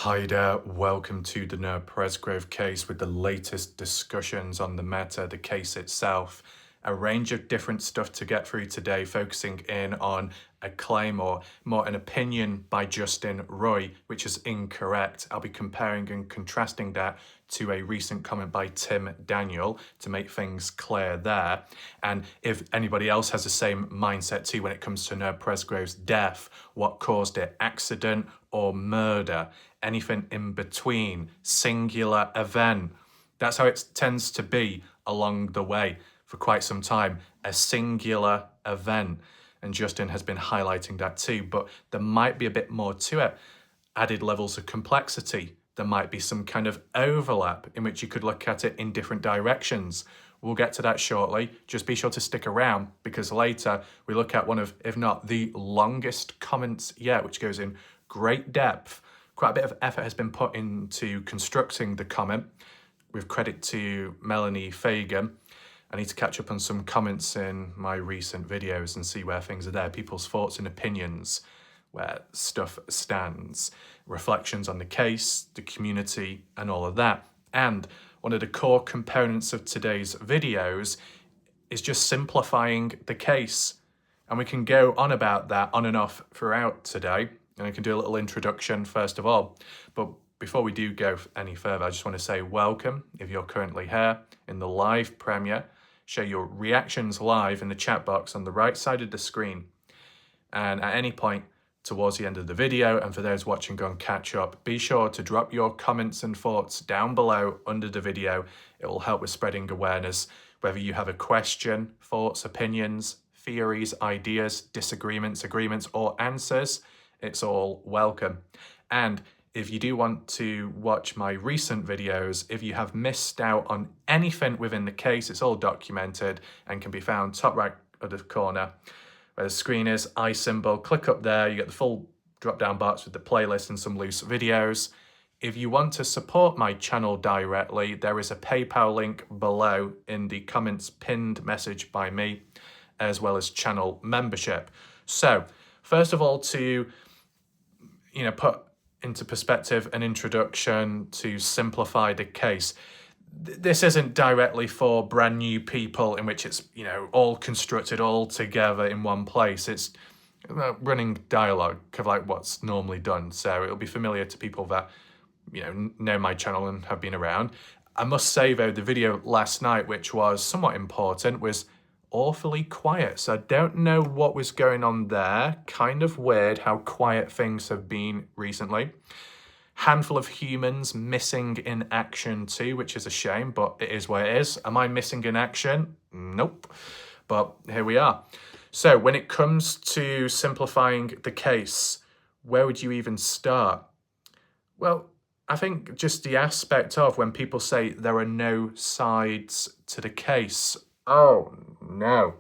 Hi there, welcome to the Noah Presgrove case with the latest discussions on the matter, the case itself. A range of different stuff to get through today, focusing in on a claim or more an opinion by Justin Roy, which is incorrect. I'll be comparing and contrasting that to a recent comment by Tim Daniel to make things clear there. And if anybody else has the same mindset too when it comes to Noah Presgrove's death, what caused it, accident or murder, anything in between, singular event. That's how it tends to be along the way for quite some time, a singular event. And Justin has been highlighting that too, but there might be a bit more to it. Added levels of complexity. There might be some kind of overlap in which you could look at it in different directions. We'll get to that shortly. Just be sure to stick around because later we look at one of, if not the longest comments yet, which goes in great depth. Quite a bit of effort has been put into constructing the comment, with credit to Melanie Fagan. I need to catch up on some comments in my recent videos and see where things are there, people's thoughts and opinions, where stuff stands, reflections on the case, the community, and all of that. And one of the core components of today's videos is just simplifying the case. And we can go on about that on and off throughout today. And I can do a little introduction first of all. But before we do go any further, I just want to say welcome if you're currently here in the live premiere. Share your reactions live in the chat box on the right side of the screen. And at any point towards the end of the video, and for those watching go and catch up, be sure to drop your comments and thoughts down below under the video. It will help with spreading awareness. Whether you have a question, thoughts, opinions, theories, ideas, disagreements, agreements, or answers, it's all welcome. And if you do want to watch my recent videos, if you have missed out on anything within the case, it's all documented and can be found top right of the corner where the screen is, I symbol. Click up there, you get the full drop-down box with the playlist and some loose videos. If you want to support my channel directly, there is a PayPal link below in the comments pinned message by me, as well as channel membership. So, first of all, to put into perspective an introduction to simplify the case. This isn't directly for brand new people in which it's, all constructed all together in one place. It's running dialogue of like what's normally done. So it'll be familiar to people that, know my channel and have been around. I must say though, the video last night, which was somewhat important, was awfully quiet. So I don't know what was going on there. Kind of weird how quiet things have been recently. Handful of humans missing in action too, which is a shame, but it is what it is. Am I missing in action? Nope. But here we are. So when it comes to simplifying the case, where would you even start? Well, I think just the aspect of when people say there are no sides to the case. Oh, no.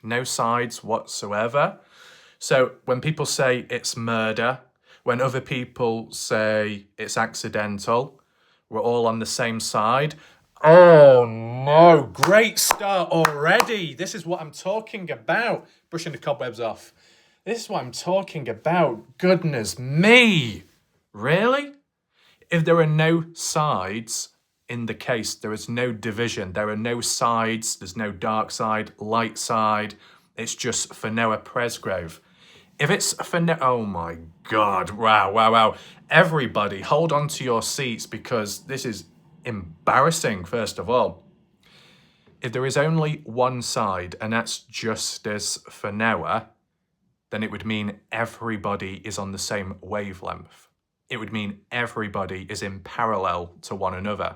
No sides whatsoever. So when people say it's murder, when other people say it's accidental, we're all on the same side. Oh, no. Great start already. This is what I'm talking about. Brushing the cobwebs off. This is what I'm talking about. Goodness me. Really? If there are no sides in the case, there is no division. There are no sides. There's no dark side, light side. It's just for Noah Presgrove. If it's for oh my God, wow. Everybody hold on to your seats because this is embarrassing, first of all. If there is only one side and that's justice for Noah, then it would mean everybody is on the same wavelength. It would mean everybody is in parallel to one another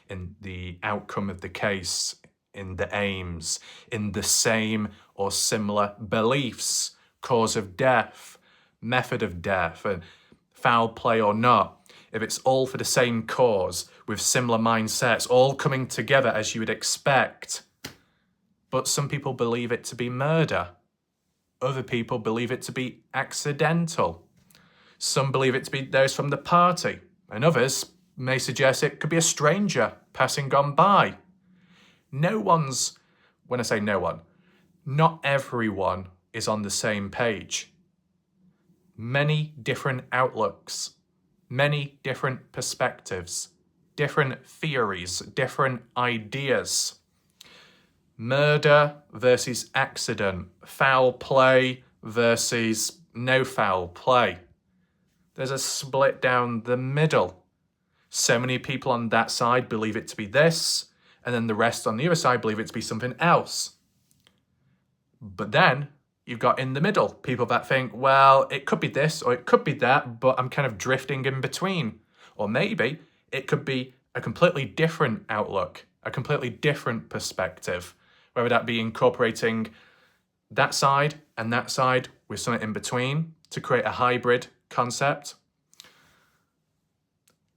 in the outcome of the case, in the aims, in the same or similar beliefs, cause of death, method of death, and foul play or not. If it's all for the same cause, with similar mindsets, all coming together as you would expect. But some people believe it to be murder. Other people believe it to be accidental. Some believe it to be those from the party, and others may suggest it could be a stranger passing on by. When I say no one, not everyone is on the same page. Many different outlooks, many different perspectives, different theories, different ideas. Murder versus accident, foul play versus no foul play. There's a split down the middle. So many people on that side believe it to be this, and then the rest on the other side believe it to be something else. But then you've got in the middle, people that think, well, it could be this or it could be that, but I'm kind of drifting in between. Or maybe it could be a completely different outlook, a completely different perspective, whether that be incorporating that side and that side with something in between to create a hybrid concept.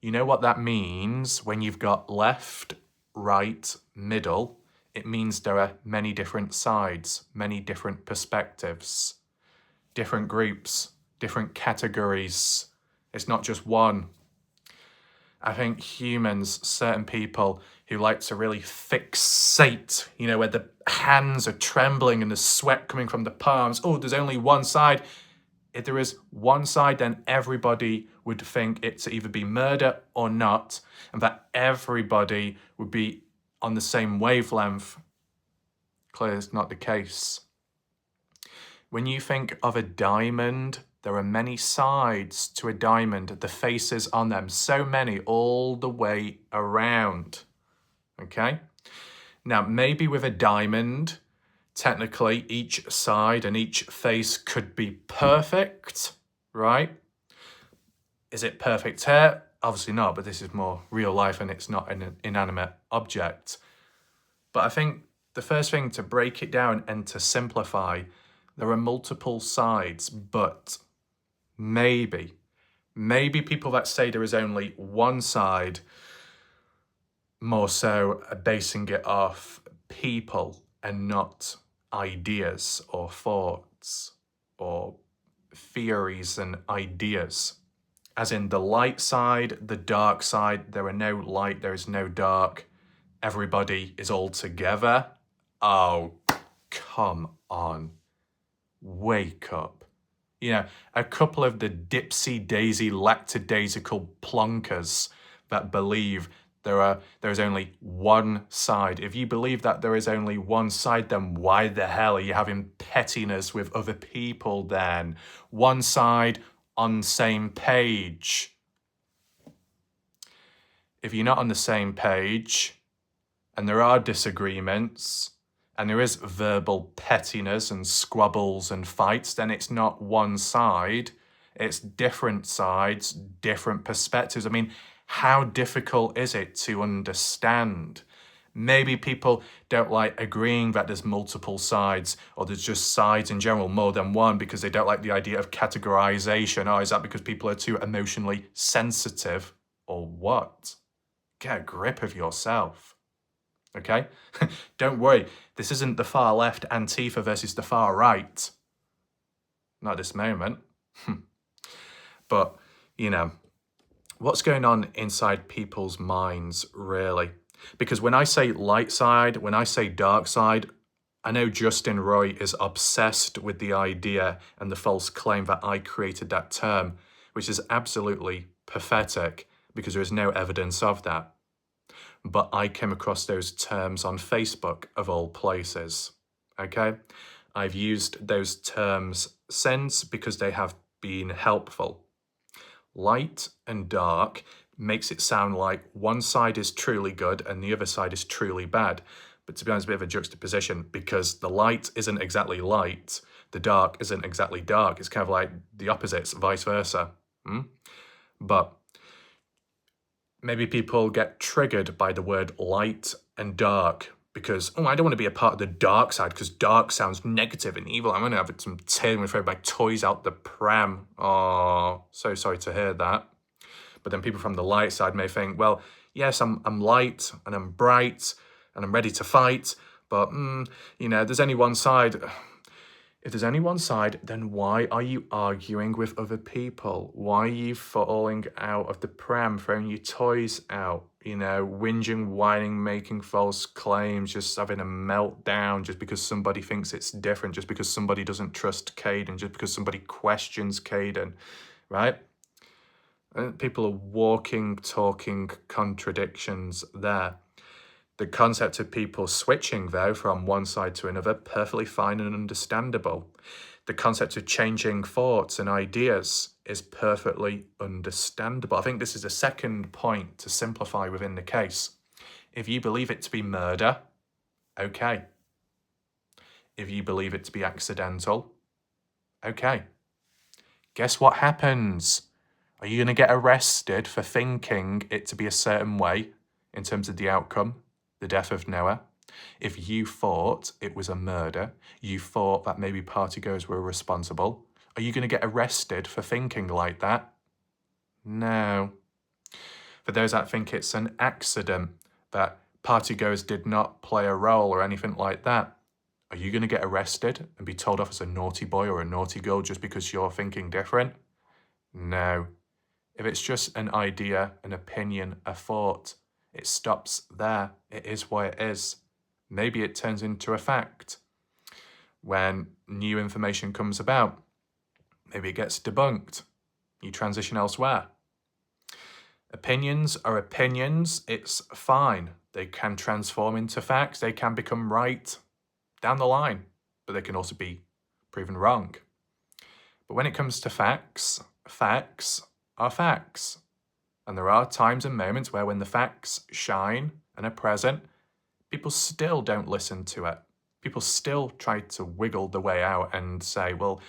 You know what that means when you've got left, right, middle? It means there are many different sides, many different perspectives, different groups, different categories. It's not just one. I think humans, certain people who like to really fixate, where the hands are trembling and the sweat coming from the palms. Oh, there's only one side. If there is one side, then everybody would think it to either be murder or not, and that everybody would be on the same wavelength. Clearly, it's not the case. When you think of a diamond, there are many sides to a diamond, the faces on them, so many all the way around. Okay? Now, maybe with a diamond, technically each side and each face could be perfect, right? Is it perfect here? Obviously not, but this is more real life and it's not an inanimate object. But I think the first thing to break it down and to simplify, there are multiple sides, but maybe people that say there is only one side more so are basing it off people and not ideas or thoughts or theories and ideas. As in the light side, the dark side, there are no light, there is no dark. Everybody is all together. Oh, come on. Wake up. A couple of the dipsy-daisy lackadaisical plonkers that believe there is only one side. If you believe that there is only one side, then why the hell are you having pettiness with other people then? One side on same page. If you're not on the same page, and there are disagreements, and there is verbal pettiness and squabbles and fights, then it's not one side. It's different sides, different perspectives. I mean, how difficult is it to understand? Maybe people don't like agreeing that there's multiple sides, or there's just sides in general, more than one, because they don't like the idea of categorization. Oh, is that because people are too emotionally sensitive, or what? Get a grip of yourself. Okay? Don't worry, this isn't the far left Antifa versus the far right. Not at this moment. But, what's going on inside people's minds, really? Because when I say light side, when I say dark side, I know Justin Roy is obsessed with the idea and the false claim that I created that term, which is absolutely pathetic because there is no evidence of that. But I came across those terms on Facebook, of all places, okay? I've used those terms since because they have been helpful. Light and dark makes it sound like one side is truly good and the other side is truly bad. But to be honest, a bit of a juxtaposition, because the light isn't exactly light, the dark isn't exactly dark. It's kind of like the opposites, vice versa. But maybe people get triggered by the word light and dark because, I don't want to be a part of the dark side because dark sounds negative and evil. I'm going to have some tears and throw my toys out the pram. Oh, so sorry to hear that. But then people from the light side may think, well, yes, I'm light and I'm bright and I'm ready to fight, but, there's only one side. If there's only one side, then why are you arguing with other people? Why are you falling out of the pram, throwing your toys out, whinging, whining, making false claims, just having a meltdown just because somebody thinks it's different, just because somebody doesn't trust Caden, just because somebody questions Caden, right? People are walking, talking contradictions there. The concept of people switching, though, from one side to another, perfectly fine and understandable. The concept of changing thoughts and ideas is perfectly understandable. I think this is a second point to simplify within the case. If you believe it to be murder, okay. If you believe it to be accidental, okay. Guess what happens? Are you going to get arrested for thinking it to be a certain way in terms of the outcome, the death of Noah? If you thought it was a murder, you thought that maybe partygoers were responsible, are you going to get arrested for thinking like that? No. For those that think it's an accident, that partygoers did not play a role or anything like that, are you going to get arrested and be told off as a naughty boy or a naughty girl just because you're thinking different? No. If it's just an idea, an opinion, a thought, it stops there. It is what it is. Maybe it turns into a fact. When new information comes about, maybe it gets debunked. You transition elsewhere. Opinions are opinions. It's fine. They can transform into facts. They can become right down the line, but they can also be proven wrong. But when it comes to facts, facts are facts. And there are times and moments where when the facts shine and are present, people still don't listen to it. People still try to wiggle the way out and say, well,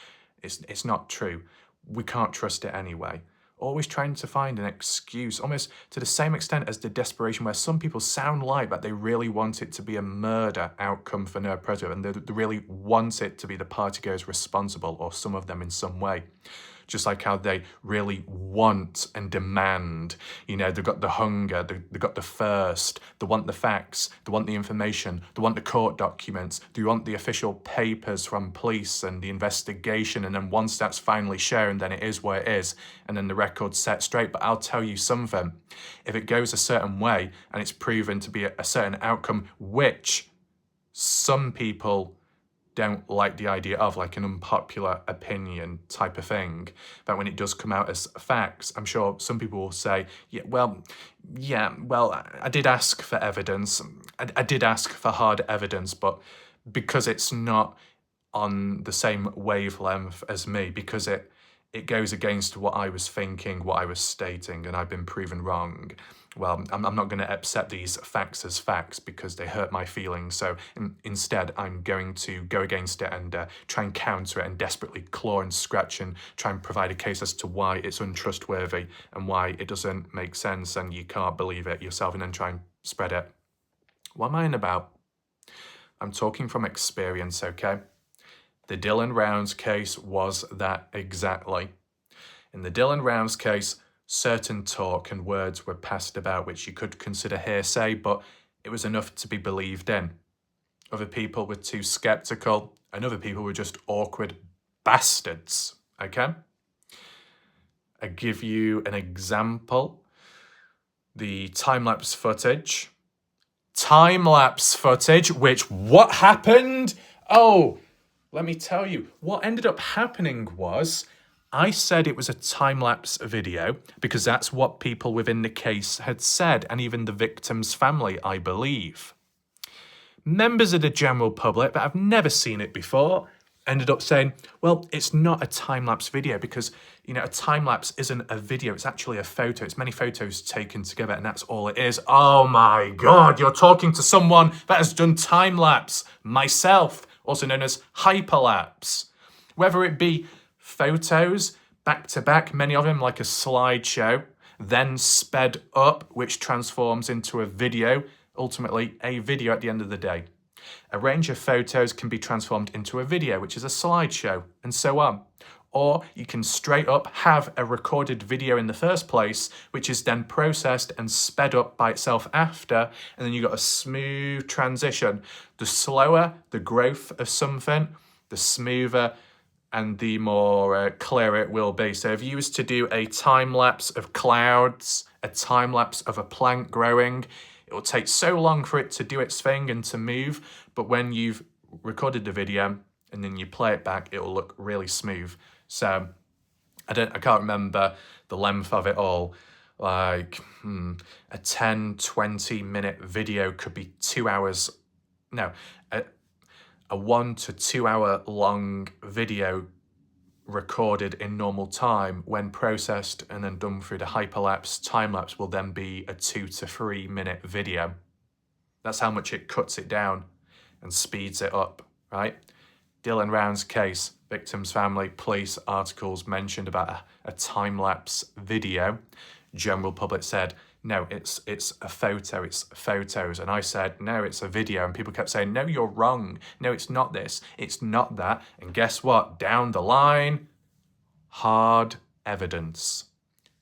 it's not true. We can't trust it anyway. Always trying to find an excuse, almost to the same extent as the desperation where some people sound like that they really want it to be a murder outcome for Noah Presgrove, and they really want it to be the partygoers responsible, or some of them in some way. Just like how they really want and demand, they've got the hunger, they've got the thirst, they want the facts, they want the information, they want the court documents, they want the official papers from police and the investigation, and then once that's finally shown, then it is what it is, and then the record's set straight. But I'll tell you something, if it goes a certain way and it's proven to be a certain outcome, which some people don't like the idea of, like an unpopular opinion type of thing, that when it does come out as facts, I'm sure some people will say, well, I did ask for evidence. I did ask for hard evidence, but because it's not on the same wavelength as me, because it goes against what I was thinking, what I was stating, and I've been proven wrong, well, I'm not going to accept these facts as facts because they hurt my feelings. So instead, I'm going to go against it and try and counter it and desperately claw and scratch and try and provide a case as to why it's untrustworthy and why it doesn't make sense and you can't believe it yourself, and then try and spread it. What am I on about? I'm talking from experience, okay? The Dylan Rounds case was that exactly. In the Dylan Rounds case, certain talk and words were passed about which you could consider hearsay, but it was enough to be believed in. Other people were too skeptical, and other people were just awkward bastards, okay? I give you an example. The time-lapse footage, which what happened? Oh, let me tell you, what ended up happening was I said it was a time-lapse video because that's what people within the case had said, and even the victim's family, I believe. Members of the general public that have never seen it before ended up saying, well, it's not a time-lapse video because, a time-lapse isn't a video, it's actually a photo. It's many photos taken together, and that's all it is. Oh my God, you're talking to someone that has done time-lapse. Myself, also known as hyperlapse. Whether it be photos back to back, many of them like a slideshow, then sped up, which transforms into a video, ultimately a video at the end of the day. A range of photos can be transformed into a video, which is a slideshow, and so on. Or you can straight up have a recorded video in the first place, which is then processed and sped up by itself after, and then you've got a smooth transition. The slower the growth of something, the smoother and the more clear it will be. So if you was to do a time-lapse of clouds, a time-lapse of a plant growing, it will take so long for it to do its thing and to move, but when you've recorded the video and then you play it back, it will look really smooth. So I can't remember the length of it all. Like a 10-20 minute video could be 2 hours. No, a 1 to 2 hour long video recorded in normal time, when processed and then done through the hyperlapse time-lapse, will then be a 2 to 3 minute video. That's how much it cuts it down and speeds it up, right? Dylan Round's case, victim's family, police, articles mentioned about a time-lapse video. General public said, no, it's a photo, it's photos. And I said, no, it's a video. And people kept saying, no, you're wrong. No, it's not this, it's not that. And guess what? Down the line, hard evidence.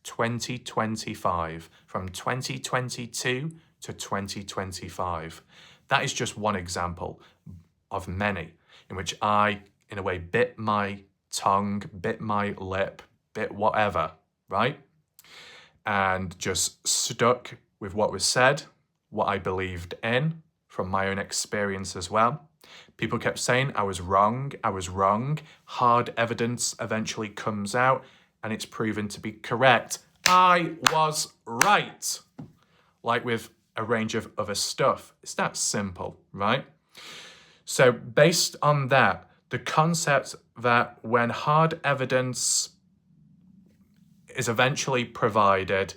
2025, from 2022 to 2025. That is just one example of many in which I, in a way, bit my tongue, bit my lip, bit whatever, right? And just stuck with what was said, what I believed in from my own experience as well. People kept saying I was wrong. Hard evidence eventually comes out and it's proven to be correct. I was right. Like with a range of other stuff. It's that simple, right? So based on that, the concept that when hard evidence is eventually provided,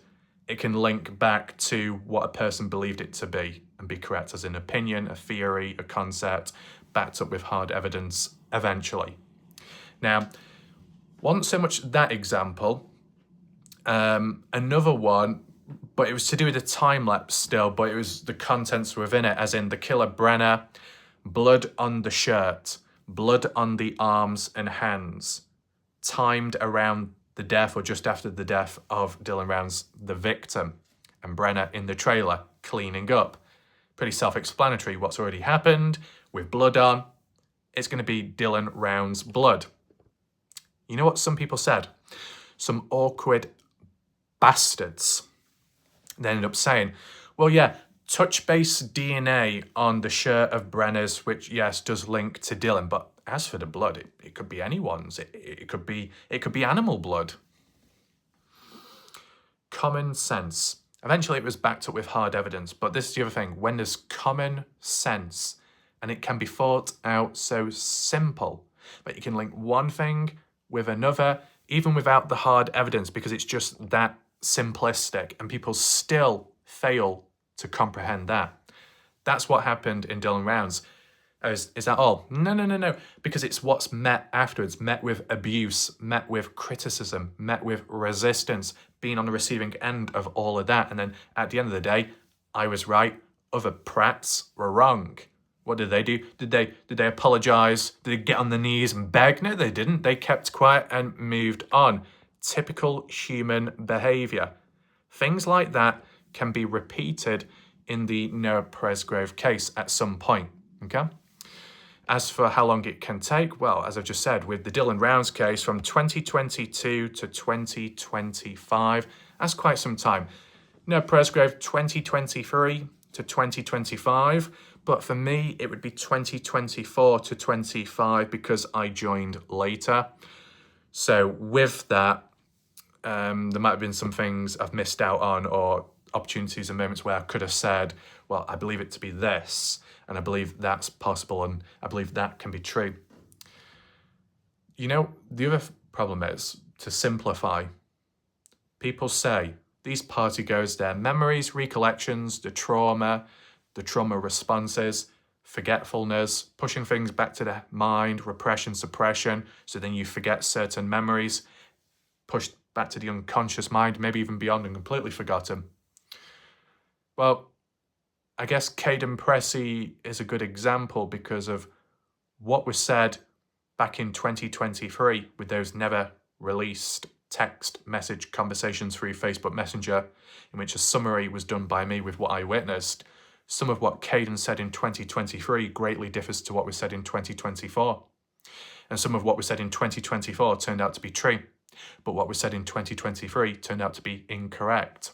it can link back to what a person believed it to be and be correct as an opinion, a theory, a concept, backed up with hard evidence eventually. Now, wasn't so much that example. Another one, but it was to do with a time lapse still, but it was the contents within it, as in the killer Brenner, blood on the shirt, blood on the arms and hands, timed around the death or just after the death of Dylan Rounds, the victim, and Brenner in the trailer cleaning up. Pretty self-explanatory what's already happened with blood on. It's going to be Dylan Rounds' blood. You know what some people said? Some awkward bastards. They ended up saying, well, yeah, touch-base DNA on the shirt of Brenner's, which, yes, does link to Dylan, but as for the blood, it could be anyone's. It could be animal blood. Common sense. Eventually, it was backed up with hard evidence, but this is the other thing. When there's common sense, and it can be thought out so simple, that you can link one thing with another, even without the hard evidence, because it's just that simplistic, and people still fail to comprehend that. That's what happened in Dylan Rounds. Is that all? No. Because it's what's met afterwards, met with abuse, met with criticism, met with resistance, being on the receiving end of all of that. And then at the end of the day, I was right, other prats were wrong. What did they do? Did they apologize? Did they get on their knees and beg? No, they didn't. They kept quiet and moved on. Typical human behavior. Things like that can be repeated in the Noah Presgrove case at some point, okay? As for how long it can take, well, as I've just said, with the Dylan Rounds case from 2022 to 2025, that's quite some time. Noah Presgrove, 2023 to 2025, but for me, it would be 2024 to 25 because I joined later. So with that, there might have been some things I've missed out on, or opportunities and moments where I could have said, well, I believe it to be this, and I believe that's possible, and I believe that can be true. You know, the other problem is, to simplify, people say these partygoers, their memories, recollections, the trauma responses, forgetfulness, pushing things back to the mind, repression, suppression, so then you forget certain memories, pushed back to the unconscious mind, maybe even beyond and completely forgotten. Well, I guess Caden Pressey is a good example because of what was said back in 2023 with those never released text message conversations through Facebook Messenger, in which a summary was done by me with what I witnessed. Some of what Caden said in 2023 greatly differs to what was said in 2024. And some of what was said in 2024 turned out to be true, but what was said in 2023 turned out to be incorrect.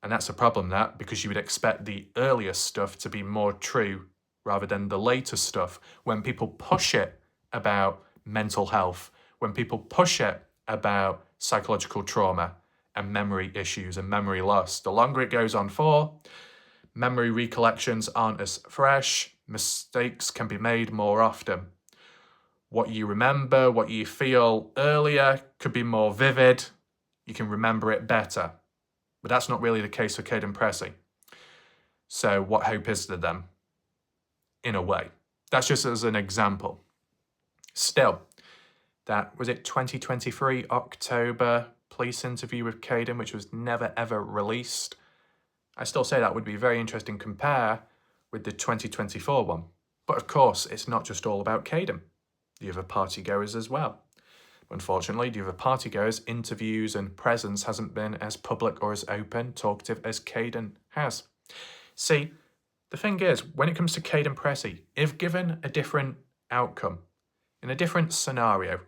And that's a problem, that, because you would expect the earlier stuff to be more true rather than the later stuff. When people push it about mental health, when people push it about psychological trauma and memory issues and memory loss. The longer it goes on for, memory recollections aren't as fresh, mistakes can be made more often. What you remember, what you feel earlier could be more vivid, you can remember it better. But that's not really the case for Caden Pressey. So what hope is there then? In a way. That's just as an example. Still, that was it 2023 October police interview with Caden, which was never ever released. I still say that would be very interesting to compare with the 2024 one. But of course, it's not just all about Caden. The other partygoers as well. Unfortunately, the other partygoers' interviews and presence hasn't been as public or as open, talkative as Caden has. See, the thing is, when it comes to Caden Pressey, if given a different outcome, in a different scenario,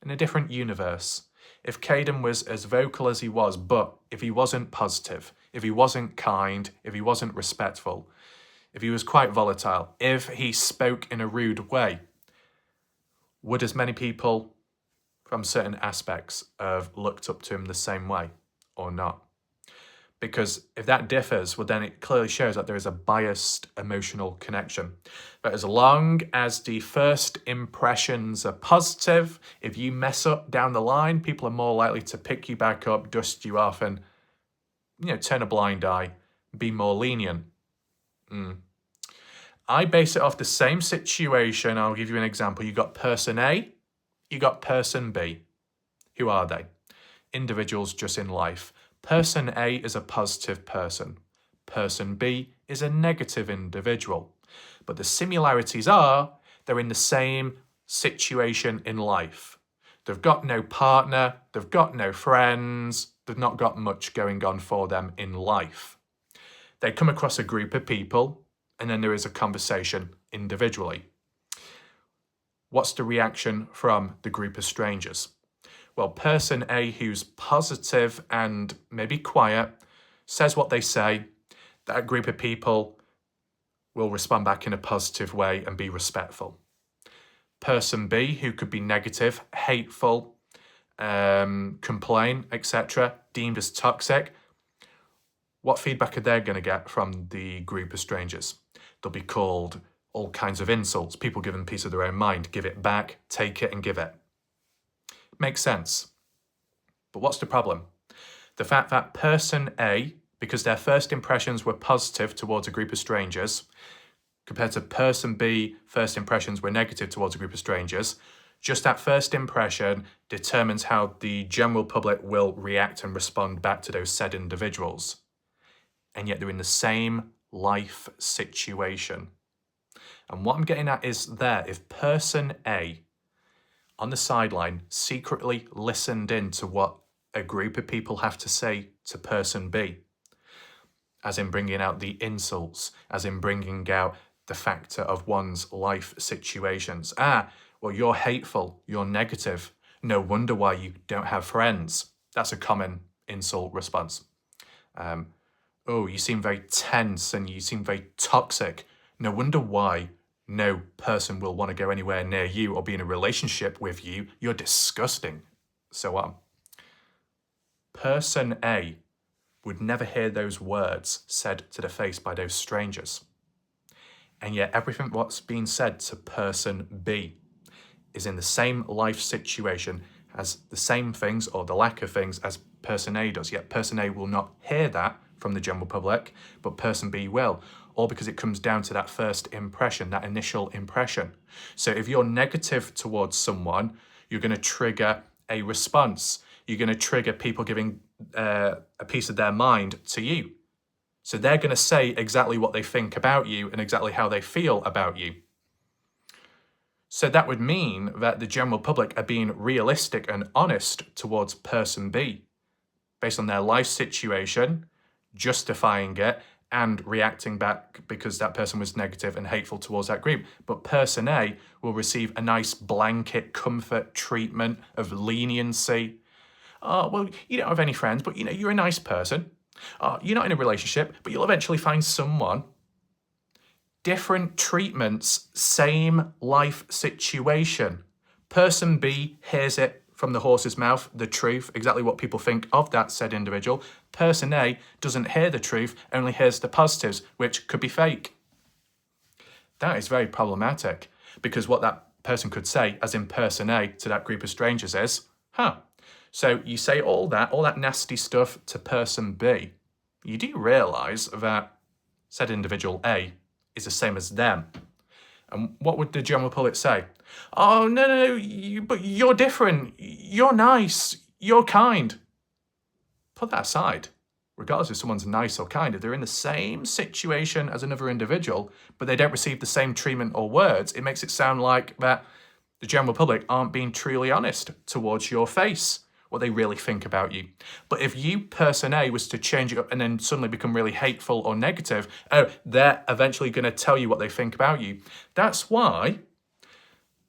in a different universe, if Caden was as vocal as he was, but if he wasn't positive, if he wasn't kind, if he wasn't respectful, if he was quite volatile, if he spoke in a rude way, would as many people from certain aspects have looked up to him the same way or not? Because if that differs, well, then it clearly shows that there is a biased emotional connection. But as long as the first impressions are positive, if you mess up down the line, people are more likely to pick you back up, dust you off, and turn a blind eye, be more lenient. I base it off the same situation. I'll give you an example. You got person A, you got person B. Who are they? Individuals just in life. Person A is a positive person. Person B is a negative individual. But the similarities are they're in the same situation in life. They've got no partner, they've got no friends, they've not got much going on for them in life. They come across a group of people and then there is a conversation individually. What's the reaction from the group of strangers? Well, person A, who's positive and maybe quiet, says what they say. That group of people will respond back in a positive way and be respectful. Person B, who could be negative, hateful, complain, etc., deemed as toxic, what feedback are they going to get from the group of strangers? They'll be called all kinds of insults, people given a piece of their own mind, give it back, take it and give it. Makes sense. But what's the problem? The fact that person A, because their first impressions were positive towards a group of strangers, compared to person B, first impressions were negative towards a group of strangers, just that first impression determines how the general public will react and respond back to those said individuals. And yet they're in the same life situation. And what I'm getting at is there, if person A on the sideline secretly listened in to what a group of people have to say to person B, as in bringing out the insults, as in bringing out the factor of one's life situations. Well, you're hateful, you're negative. No wonder why you don't have friends. That's a common insult response. You seem very tense and you seem very toxic. No wonder why no person will want to go anywhere near you or be in a relationship with you. You're disgusting. So on. Person A would never hear those words said to the face by those strangers. And yet everything what's being said to person B is in the same life situation, as the same things or the lack of things as person A does. Yet person A will not hear that from the general public, but person B will. All because it comes down to that first impression, that initial impression. So if you're negative towards someone, you're going to trigger a response. You're going to trigger people giving a piece of their mind to you. So they're going to say exactly what they think about you and exactly how they feel about you. So that would mean that the general public are being realistic and honest towards person B, based on their life situation, justifying it, and reacting back because that person was negative and hateful towards that group. But person A will receive a nice blanket comfort treatment of leniency. Well, you don't have any friends, but you're a nice person. You're not in a relationship, but you'll eventually find someone. Different treatments, same life situation. Person B hears it from the horse's mouth, the truth, exactly what people think of that said individual. Person A doesn't hear the truth, only hears the positives, which could be fake. That is very problematic, because what that person could say, as in person A, to that group of strangers is, so you say all that nasty stuff to person B. You do realise that said individual A is the same as them. And what would the general public say? Oh, no, but you're different. You're nice. You're kind. Put that aside. Regardless if someone's nice or kind, if they're in the same situation as another individual, but they don't receive the same treatment or words, it makes it sound like that the general public aren't being truly honest towards your face, what they really think about you. But if you, person A, was to change it up and then suddenly become really hateful or negative, they're eventually going to tell you what they think about you. That's why,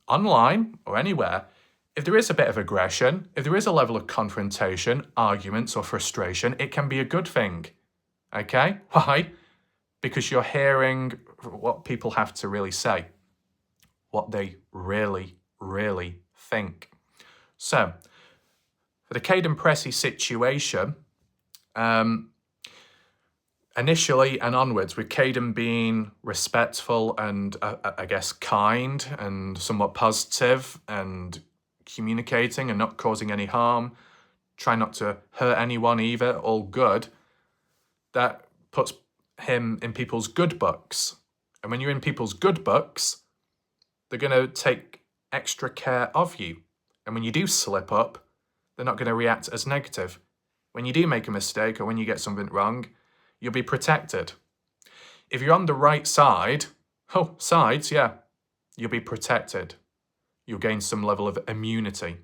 online or anywhere, if there is a bit of aggression, if there is a level of confrontation, arguments or frustration, it can be a good thing. Okay? Why? Because you're hearing what people have to really say, what they really, really think. So, for the Caden Pressey situation, initially and onwards, with Caden being respectful and, I guess, kind and somewhat positive and communicating and not causing any harm, try not to hurt anyone either, all good, that puts him in people's good books. And when you're in people's good books, they're going to take extra care of you. And when you do slip up, they're not going to react as negative. When you do make a mistake or when you get something wrong, you'll be protected. If you're on the right side, sides, yeah, you'll be protected. You'll gain some level of immunity.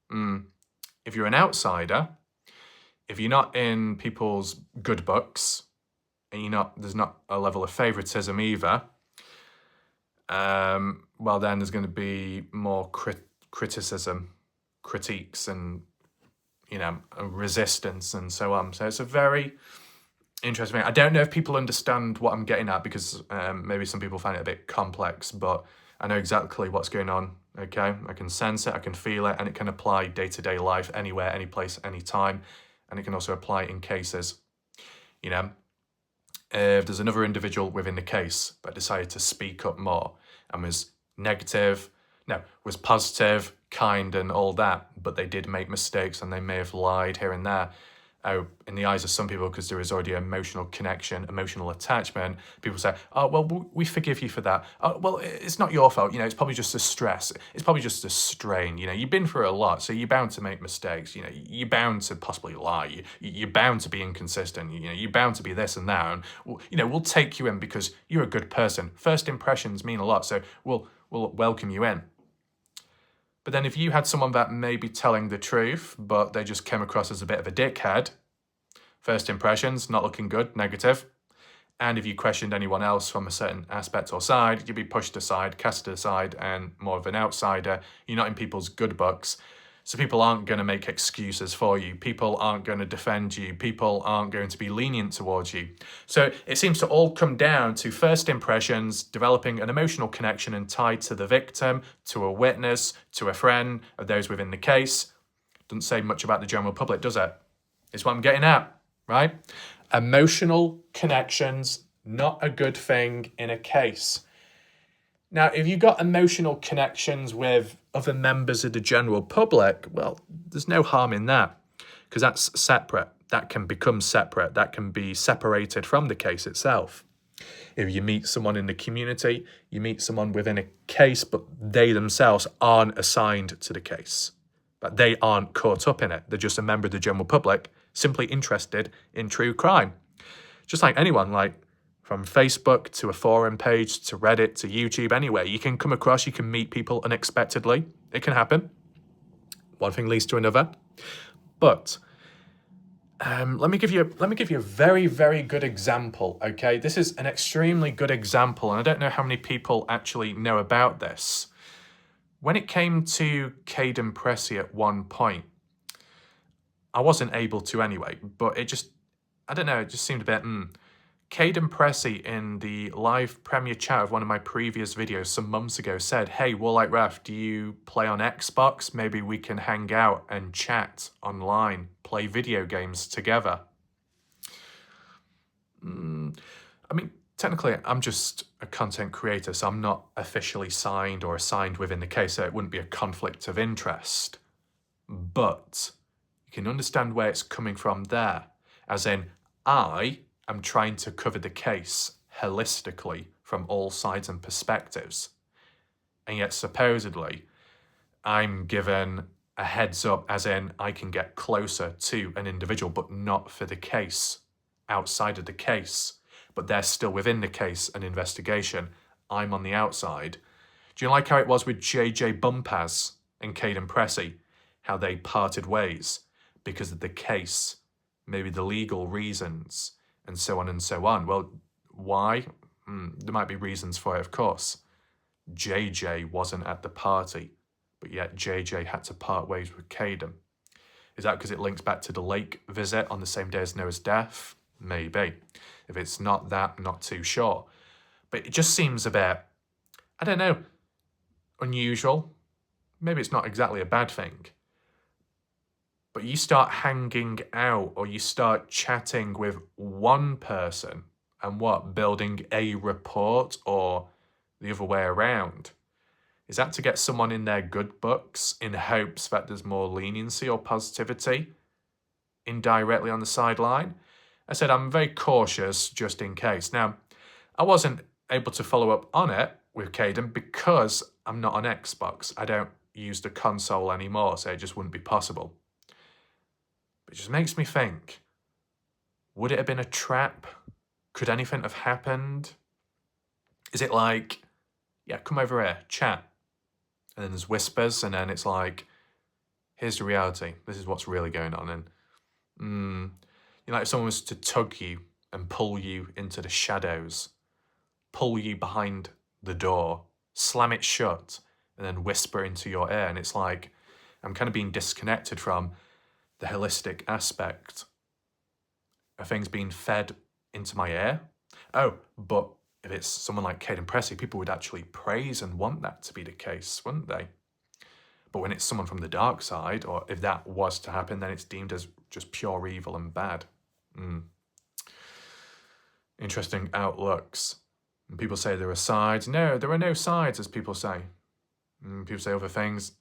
If you're an outsider, if you're not in people's good books, and there's not a level of favoritism either, well, then there's going to be more criticism, critiques, and resistance, and so on. So it's a very interesting thing. I don't know if people understand what I'm getting at, because maybe some people find it a bit complex, but I know exactly what's going on. Okay, I can sense it, I can feel it, and it can apply day-to-day life, anywhere, any place, any time, and it can also apply in cases. If there's another individual within the case that decided to speak up more and was positive, kind, and all that, but they did make mistakes and they may have lied here and there. In the eyes of some people, because there is already emotional connection, emotional attachment, people say, oh, well, we forgive you for that. Oh, well, it's not your fault. It's probably just a stress. It's probably just a strain. You've been through a lot, so you're bound to make mistakes. You're bound to possibly lie. You're bound to be inconsistent. You're bound to be this and that. And, we'll take you in because you're a good person. First impressions mean a lot, so we'll welcome you in. But then if you had someone that may be telling the truth, but they just came across as a bit of a dickhead, first impressions, not looking good, negative. And if you questioned anyone else from a certain aspect or side, you'd be pushed aside, cast aside, and more of an outsider. You're not in people's good books. So people aren't going to make excuses for you. People aren't going to defend you. People aren't going to be lenient towards you. So it seems to all come down to first impressions, developing an emotional connection and tie to the victim, to a witness, to a friend of those within the case. Doesn't say much about the general public, does it? It's what I'm getting at, right? Emotional connections, not a good thing in a case. Now, if you've got emotional connections with other members of the general public, well, there's no harm in that, because that's separate. That can become separate. That can be separated from the case itself. If you meet someone in the community, you meet someone within a case, but they themselves aren't assigned to the case. But they aren't caught up in it. They're just a member of the general public, simply interested in true crime. Just like anyone, from Facebook to a forum page to Reddit to YouTube, anywhere, you can meet people unexpectedly. It can happen. One thing leads to another. But let me give you a very, very good example, okay? This is an extremely good example, and I don't know how many people actually know about this. When it came to Caden Pressey at one point, I wasn't able to anyway, but it just seemed a bit, Caden Pressey in the live premiere chat of one of my previous videos some months ago said, hey, Warlight Ref, do you play on Xbox? Maybe we can hang out and chat online, play video games together. I mean, technically, I'm just a content creator, so I'm not officially signed or assigned within the case, so it wouldn't be a conflict of interest. But you can understand where it's coming from there, as in, I am trying to cover the case holistically from all sides and perspectives. And yet, supposedly, I'm given a heads up, as in, I can get closer to an individual, but not for the case, outside of the case. But they're still within the case and investigation. I'm on the outside. Do you like how it was with JJ Bumpaz and Caden Pressey? How they parted ways because of the case, maybe the legal reasons, and so on and so on. Well, why? There might be reasons for it, of course. JJ wasn't at the party, but yet JJ had to part ways with Caden. Is that because it links back to the lake visit on the same day as Noah's death? Maybe. If it's not that, I'm not too sure. But it just seems a bit, I don't know, unusual. Maybe it's not exactly a bad thing. But you start hanging out or you start chatting with one person and building a report or the other way around. Is that to get someone in their good books in hopes that there's more leniency or positivity indirectly on the sideline? I said I'm very cautious just in case. Now, I wasn't able to follow up on it with Caden because I'm not on Xbox. I don't use the console anymore, so it just wouldn't be possible. But it just makes me think, would it have been a trap? Could anything have happened? Is it like, yeah, come over here, chat. And then there's whispers, and then it's like, here's the reality. This is what's really going on. And if someone was to tug you and pull you into the shadows, pull you behind the door, slam it shut, and then whisper into your ear. And it's like, I'm kind of being disconnected from the holistic aspect of things being fed into my ear. Oh, but if it's someone like Caden Pressey, people would actually praise and want that to be the case, wouldn't they? But when it's someone from the dark side, or if that was to happen, then it's deemed as just pure evil and bad. Interesting outlooks. And people say there are sides. No, there are no sides, as people say. People say other things.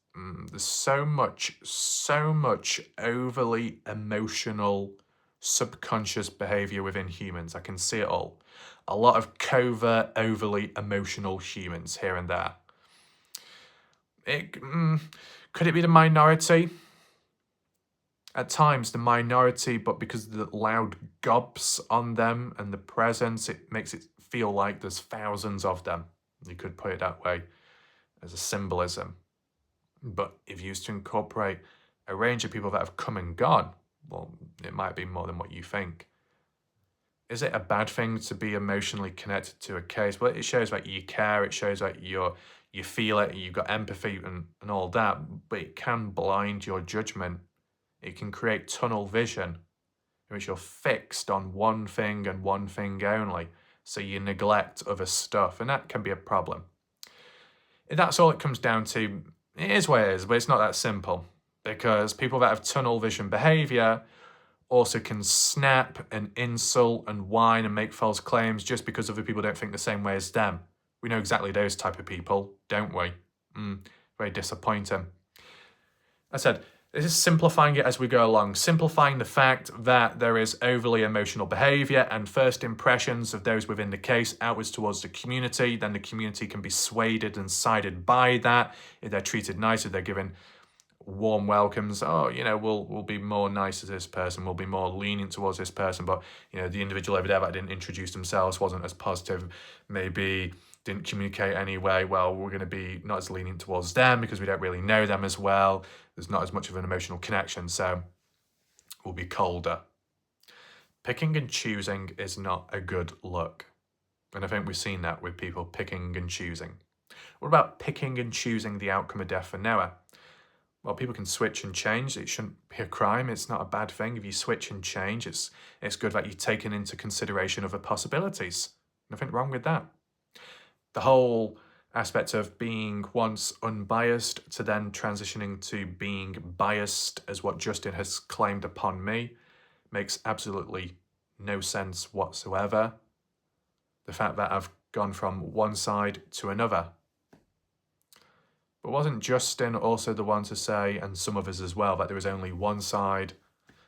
There's so much overly emotional, subconscious behavior within humans. I can see it all. A lot of covert, overly emotional humans here and there. Could it be the minority? At times, the minority, but because of the loud gobs on them and the presence, it makes it feel like there's thousands of them. You could put it that way as a symbolism. But if used to incorporate a range of people that have come and gone, well, it might be more than what you think. Is it a bad thing to be emotionally connected to a case? Well, it shows that you care, it shows that you feel it, you've got empathy and all that, but it can blind your judgment. It can create tunnel vision, in which you're fixed on one thing and one thing only, so you neglect other stuff, and that can be a problem. If that's all it comes down to, it is what it is, but it's not that simple, because people that have tunnel vision behaviour also can snap and insult and whine and make false claims just because other people don't think the same way as them. We know exactly those type of people, don't we? Very disappointing. I said, this is simplifying it as we go along, simplifying the fact that there is overly emotional behaviour and first impressions of those within the case outwards towards the community. Then the community can be swayed and sided by that. If they're treated nice, if they're given warm welcomes, we'll be more nice to this person, we'll be more lenient towards this person, but the individual over there that didn't introduce themselves, wasn't as positive, maybe didn't communicate anyway, well, we're going to be not as lenient towards them because we don't really know them as well. There's not as much of an emotional connection, so we'll be colder. Picking and choosing is not a good look. And I think we've seen that with people picking and choosing. What about picking and choosing the outcome of death for Noah? Well, people can switch and change. It shouldn't be a crime. It's not a bad thing if you switch and change. It's good that you've taken into consideration other possibilities. Nothing wrong with that. The whole aspect of being once unbiased to then transitioning to being biased, as what Justin has claimed upon me, makes absolutely no sense whatsoever. The fact that I've gone from one side to another. But wasn't Justin also the one to say, and some others as well, that there is only one side,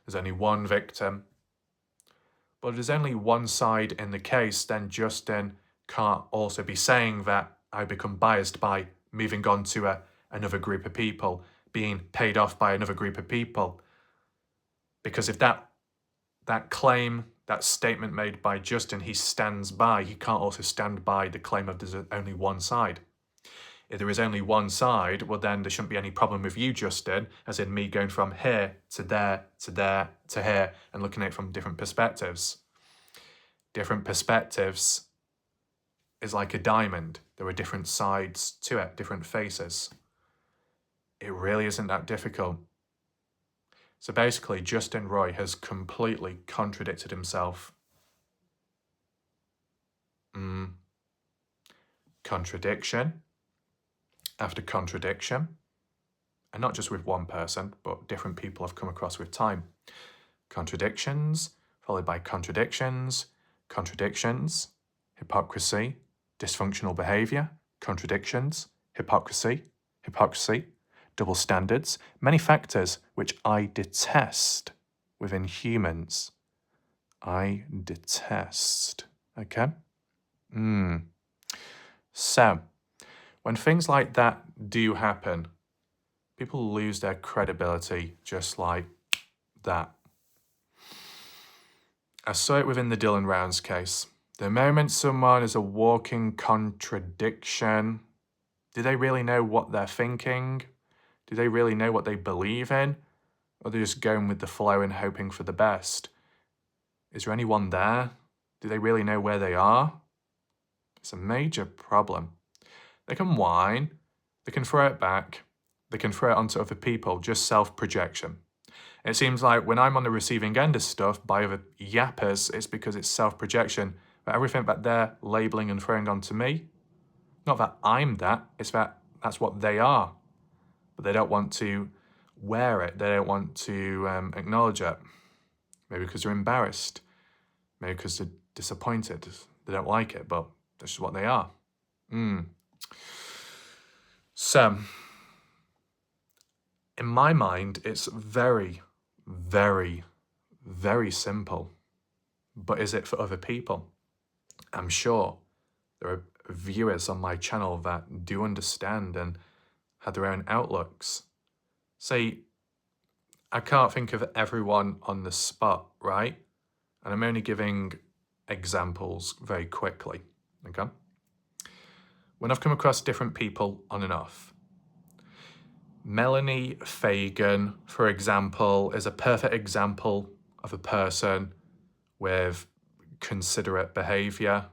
there's only one victim? But if there's only one side in the case, then Justin can't also be saying that I become biased by moving on to another group of people, being paid off by another group of people. Because if that claim, that statement made by Justin, he stands by, he can't also stand by the claim of there's only one side. If there is only one side, well then there shouldn't be any problem with you, Justin, as in me going from here to there to there to here and looking at it from different perspectives. Different perspectives is like a diamond. There are different sides to it, different faces. It really isn't that difficult. So basically, Justin Roy has completely contradicted himself. Contradiction after contradiction, and not just with one person, but different people have come across with time. Contradictions, followed by contradictions, contradictions, hypocrisy, dysfunctional behavior, contradictions, hypocrisy, double standards, many factors which I detest within humans. I detest. Okay? So, when things like that do happen, people lose their credibility just like that. I saw it within the Dylan Rounds case. The moment someone is a walking contradiction, do they really know what they're thinking? Do they really know what they believe in? Or are they just going with the flow and hoping for the best? Is there anyone there? Do they really know where they are? It's a major problem. They can whine, they can throw it back, they can throw it onto other people, just self-projection. It seems like when I'm on the receiving end of stuff by other yappers, it's because it's self-projection. But everything that they're labeling and throwing onto me, not that I'm that, it's that that's what they are. But they don't want to wear it. They don't want to acknowledge it. Maybe because they're embarrassed. Maybe because they're disappointed. They don't like it, but that's just what they are. So, in my mind, it's very, very, very simple. But is it for other people? I'm sure there are viewers on my channel that do understand and have their own outlooks. See, I can't think of everyone on the spot, right? And I'm only giving examples very quickly, okay? When I've come across different people on and off, Melanie Fagan, for example, is a perfect example of a person with considerate behaviour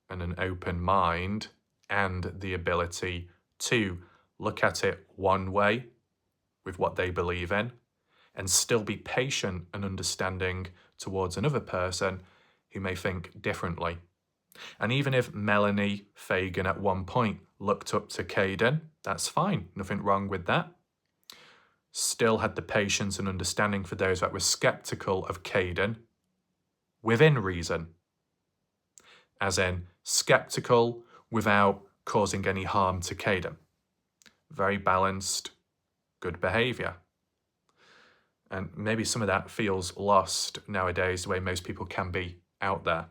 and an open mind and the ability to look at it one way with what they believe in and still be patient and understanding towards another person who may think differently. And even if Melanie Fagan at one point looked up to Caden, that's fine, nothing wrong with that. Still had the patience and understanding for those that were sceptical of Caden within reason. As in, sceptical without causing any harm to Caden. Very balanced, good behaviour. And maybe some of that feels lost nowadays, the way most people can be out there.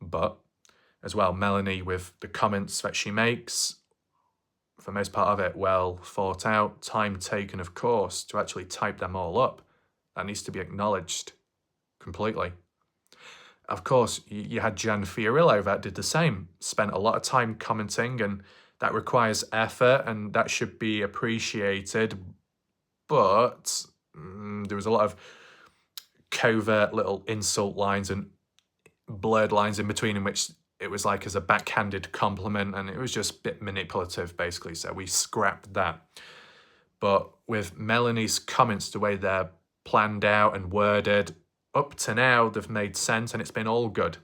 But as well, Melanie, with the comments that she makes, for most part of it, well thought out, time taken, of course, to actually type them all up. That needs to be acknowledged completely. Of course, you had Jan Fiorillo that did the same, spent a lot of time commenting, and that requires effort, and that should be appreciated. But there was a lot of covert little insult lines and blurred lines in between in which it was like as a backhanded compliment, and it was just a bit manipulative, basically, so we scrapped that. But with Melanie's comments, the way they're planned out and worded, up to now, they've made sense and it's been all good.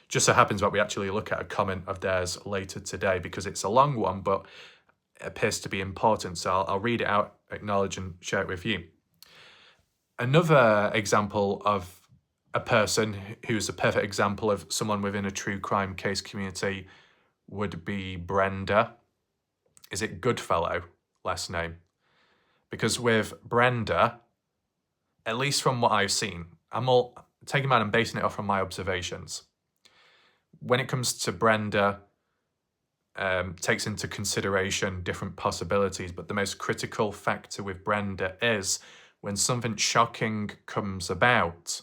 Just so happens that we actually look at a comment of theirs later today because it's a long one, but it appears to be important. So I'll read it out, acknowledge and share it with you. Another example of a person who's a perfect example of someone within a true crime case community would be Brenda. Is it Goodfellow, last name? Because with Brenda, at least from what I've seen, I'm all taking that and basing it off from my observations. When it comes to Brenda, takes into consideration different possibilities, but the most critical factor with Brenda is when something shocking comes about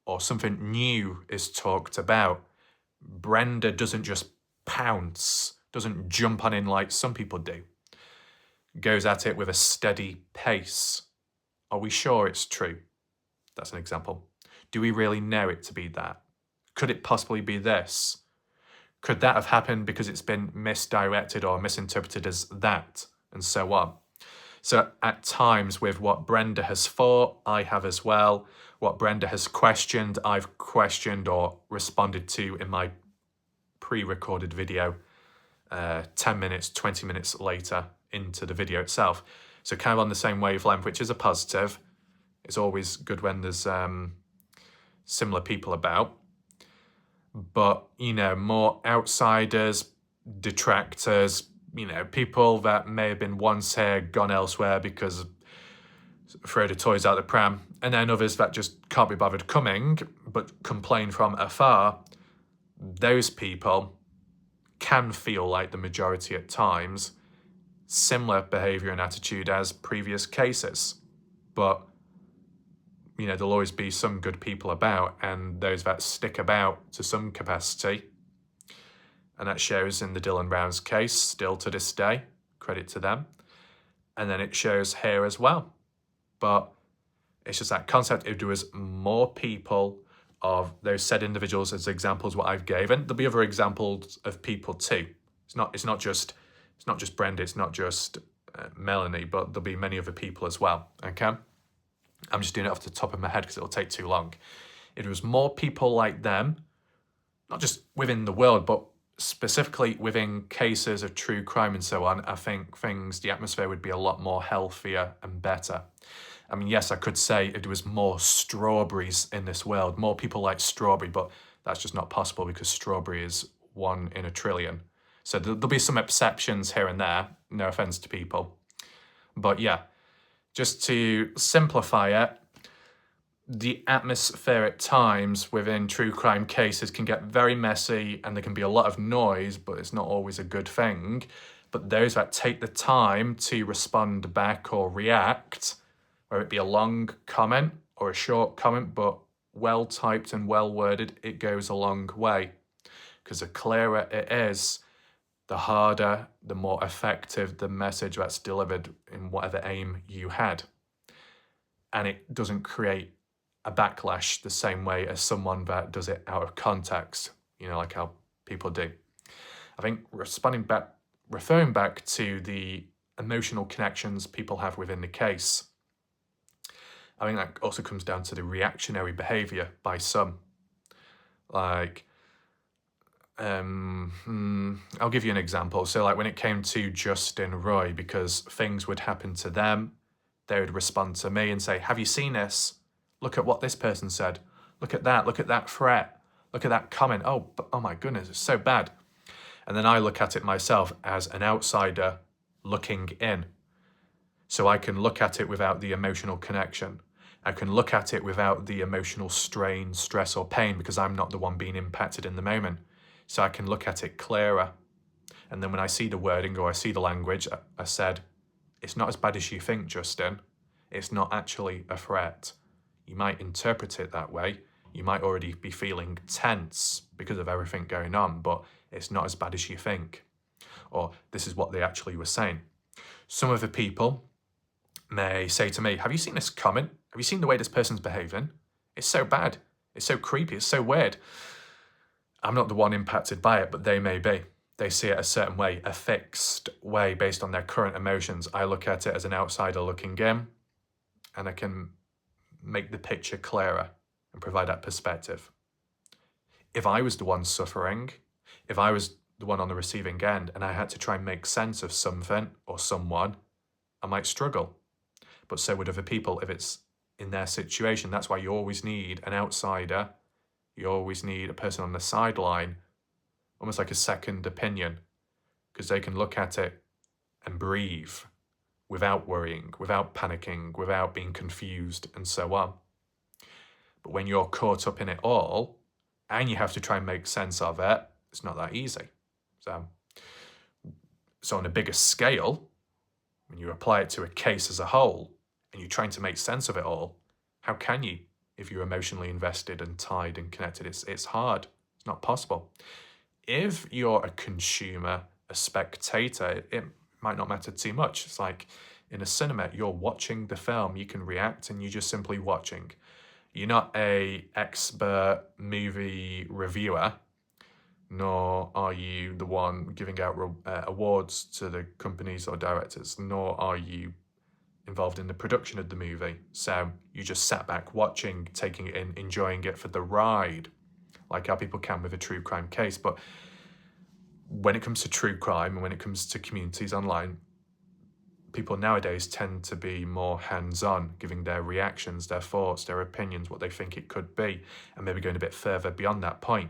or something new is talked about, Brenda doesn't just pounce, doesn't jump on in like some people do. Goes at it with a steady pace. Are we sure it's true? That's an example. Do we really know it to be that? Could it possibly be this? Could that have happened because it's been misdirected or misinterpreted as that, and so on? So at times with what Brenda has thought, I have as well. What Brenda has questioned, I've questioned or responded to in my pre-recorded video 10 minutes, 20 minutes later into the video itself. So kind of on the same wavelength, which is a positive. It's always good when there's similar people about. But, you know, more outsiders, detractors, you know, people that may have been once here, gone elsewhere because throw the toys out the pram, and then others that just can't be bothered coming, but complain from afar, those people can feel like the majority at times, similar behaviour and attitude as previous cases. But you know, there'll always be some good people about and those that stick about to some capacity. And that shows in the Dylan Brown's case still to this day, credit to them. And then it shows here as well. But it's just that concept, if there was more people of those said individuals as examples what I've given, there'll be other examples of people too. It's not just Brenda, it's not just Melanie, but there'll be many other people as well, okay? I'm just doing it off the top of my head because it'll take too long. If there was more people like them, not just within the world, but specifically within cases of true crime and so on, I think the atmosphere would be a lot more healthier and better. I mean, yes, I could say if there was more Strawberries in this world, more people like Strawberry, but that's just not possible because Strawberry is 1 in a trillion. So there'll be some exceptions here and there, no offense to people. But yeah, just to simplify it, the atmosphere at times within true crime cases can get very messy and there can be a lot of noise, but it's not always a good thing. But those that take the time to respond back or react, whether it be a long comment or a short comment, but well typed and well worded, it goes a long way. Because the clearer it is, the harder, the more effective the message that's delivered in whatever aim you had. And it doesn't create a backlash the same way as someone that does it out of context, you know, like how people do. I think referring back to the emotional connections people have within the case, I think that also comes down to the reactionary behaviour by some. Like, I'll give you an example. So like when it came to Justin Roy, because things would happen to them, they would respond to me and say, have you seen this? Look at what this person said. Look at that threat. Look at that comment. Oh my goodness, it's so bad. And then I look at it myself as an outsider looking in. So I can look at it without the emotional connection. I can look at it without the emotional strain, stress or pain because I'm not the one being impacted in the moment. So I can look at it clearer. And then when I see the wording or I see the language, I said, it's not as bad as you think, Justin. It's not actually a threat. You might interpret it that way. You might already be feeling tense because of everything going on, but it's not as bad as you think. Or this is what they actually were saying. Some of the people may say to me, have you seen this comment? Have you seen the way this person's behaving? It's so bad. It's so creepy. It's so weird. I'm not the one impacted by it, but they may be. they see it a certain way, a fixed way based on their current emotions. I look at it as an outsider looking in, and I can make the picture clearer and provide that perspective. If I was the one suffering, if I was the one on the receiving end and I had to try and make sense of something or someone, I might struggle. But so would other people if it's in their situation. That's why you always need an outsider. You always need a person on the sideline, almost like a second opinion, because they can look at it and breathe without worrying, without panicking, without being confused, and so on. But when you're caught up in it all, and you have to try and make sense of it, it's not that easy. So on a bigger scale, when you apply it to a case as a whole, and you're trying to make sense of it all, how can you if you're emotionally invested and tied and connected? It's hard. It's not possible. If you're a consumer, a spectator, it might not matter too much. It's like in a cinema, you're watching the film, you can react and you're just simply watching. You're not an expert movie reviewer, nor are you the one giving out awards to the companies or directors, nor are you involved in the production of the movie. So you just sat back watching, taking it in, enjoying it for the ride, like how people can with a true crime case. But when it comes to true crime and when it comes to communities online, people nowadays tend to be more hands-on, giving their reactions, their thoughts, their opinions, what they think it could be, and maybe going a bit further beyond that point.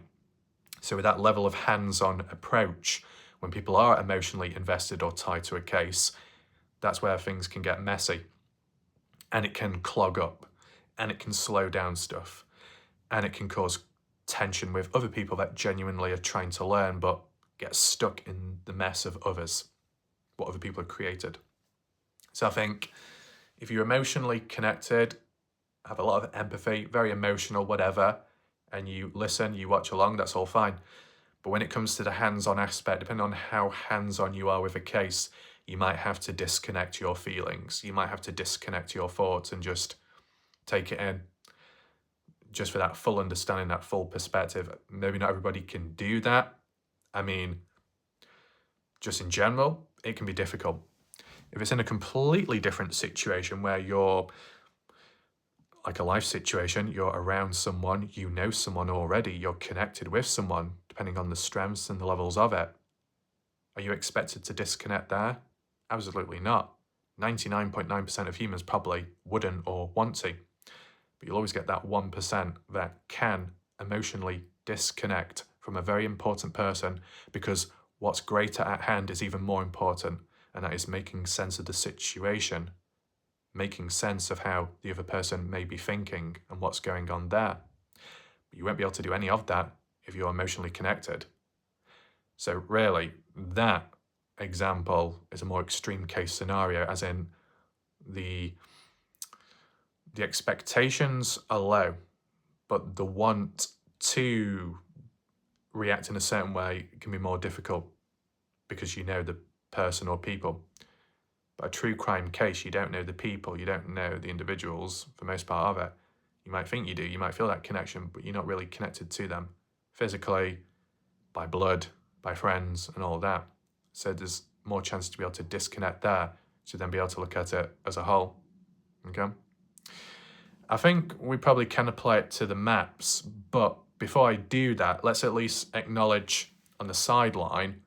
So with that level of hands-on approach, when people are emotionally invested or tied to a case, that's where things can get messy, and it can clog up, and it can slow down stuff, and it can cause tension with other people that genuinely are trying to learn but get stuck in the mess of others, what other people have created. So I think if you're emotionally connected, have a lot of empathy, very emotional, whatever, and you listen, you watch along, that's all fine. But when it comes to the hands-on aspect, depending on how hands-on you are with a case, you might have to disconnect your feelings. You might have to disconnect your thoughts and just take it in, just for that full understanding, that full perspective. Maybe not everybody can do that. I mean, just in general, it can be difficult. If it's in a completely different situation where you're like a life situation, you're around someone, you know someone already, you're connected with someone, depending on the strengths and the levels of it, are you expected to disconnect there? Absolutely not. 99.9% of humans probably wouldn't or want to. But you'll always get that 1% that can emotionally disconnect from a very important person, because what's greater at hand is even more important, and that is making sense of the situation, making sense of how the other person may be thinking and what's going on there. But you won't be able to do any of that if you're emotionally connected. So really, that example is a more extreme case scenario, as in the expectations are low, but the want to react in a certain way can be more difficult because you know the person or people. But a true crime case, you don't know the people, you don't know the individuals for most part of it. You might think you do, you might feel that connection, but you're not really connected to them physically, by blood, by friends and all that. So there's more chance to be able to disconnect there, to then be able to look at it as a whole. Okay? I think we probably can apply it to the maps, but before I do that, let's at least acknowledge on the sideline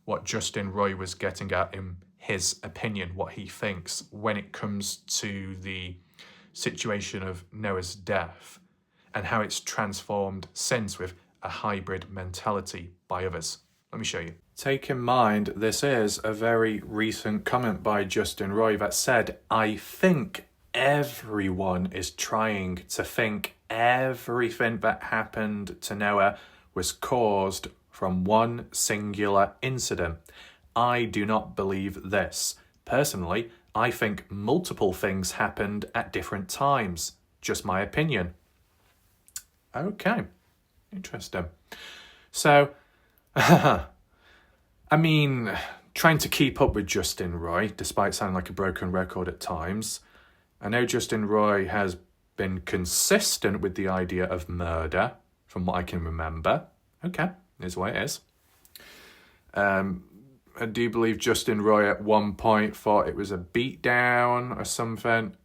what Justin Roy was getting at in his opinion, what he thinks when it comes to the situation of Noah's death and how it's transformed since with a hybrid mentality by others. Let me show you. Take in mind, this is a very recent comment by Justin Roy that said, I think everyone is trying to think everything that happened to Noah was caused from one singular incident. I do not believe this. Personally, I think multiple things happened at different times. Just my opinion. Okay, interesting. So, I mean, trying to keep up with Justin Roy, despite sounding like a broken record at times, I know Justin Roy has been consistent with the idea of murder, from what I can remember. Okay, here's the way it is. I do believe Justin Roy at one point thought it was a beatdown or something,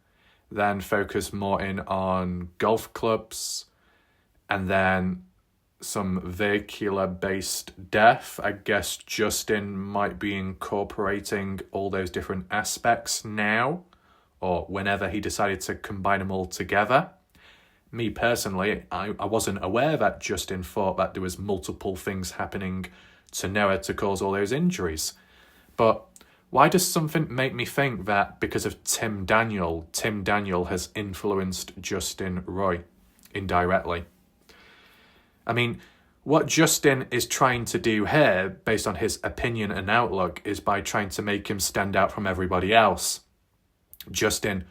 then focused more in on golf clubs, and then some vehicular-based death. I guess Justin might be incorporating all those different aspects now, or whenever he decided to combine them all together. Me personally, I wasn't aware that Justin thought that there was multiple things happening to Noah to cause all those injuries. But why does something make me think that because of Tim Daniel has influenced Justin Roy indirectly? I mean, what Justin is trying to do here, based on his opinion and outlook, is by trying to make him stand out from everybody else. Justin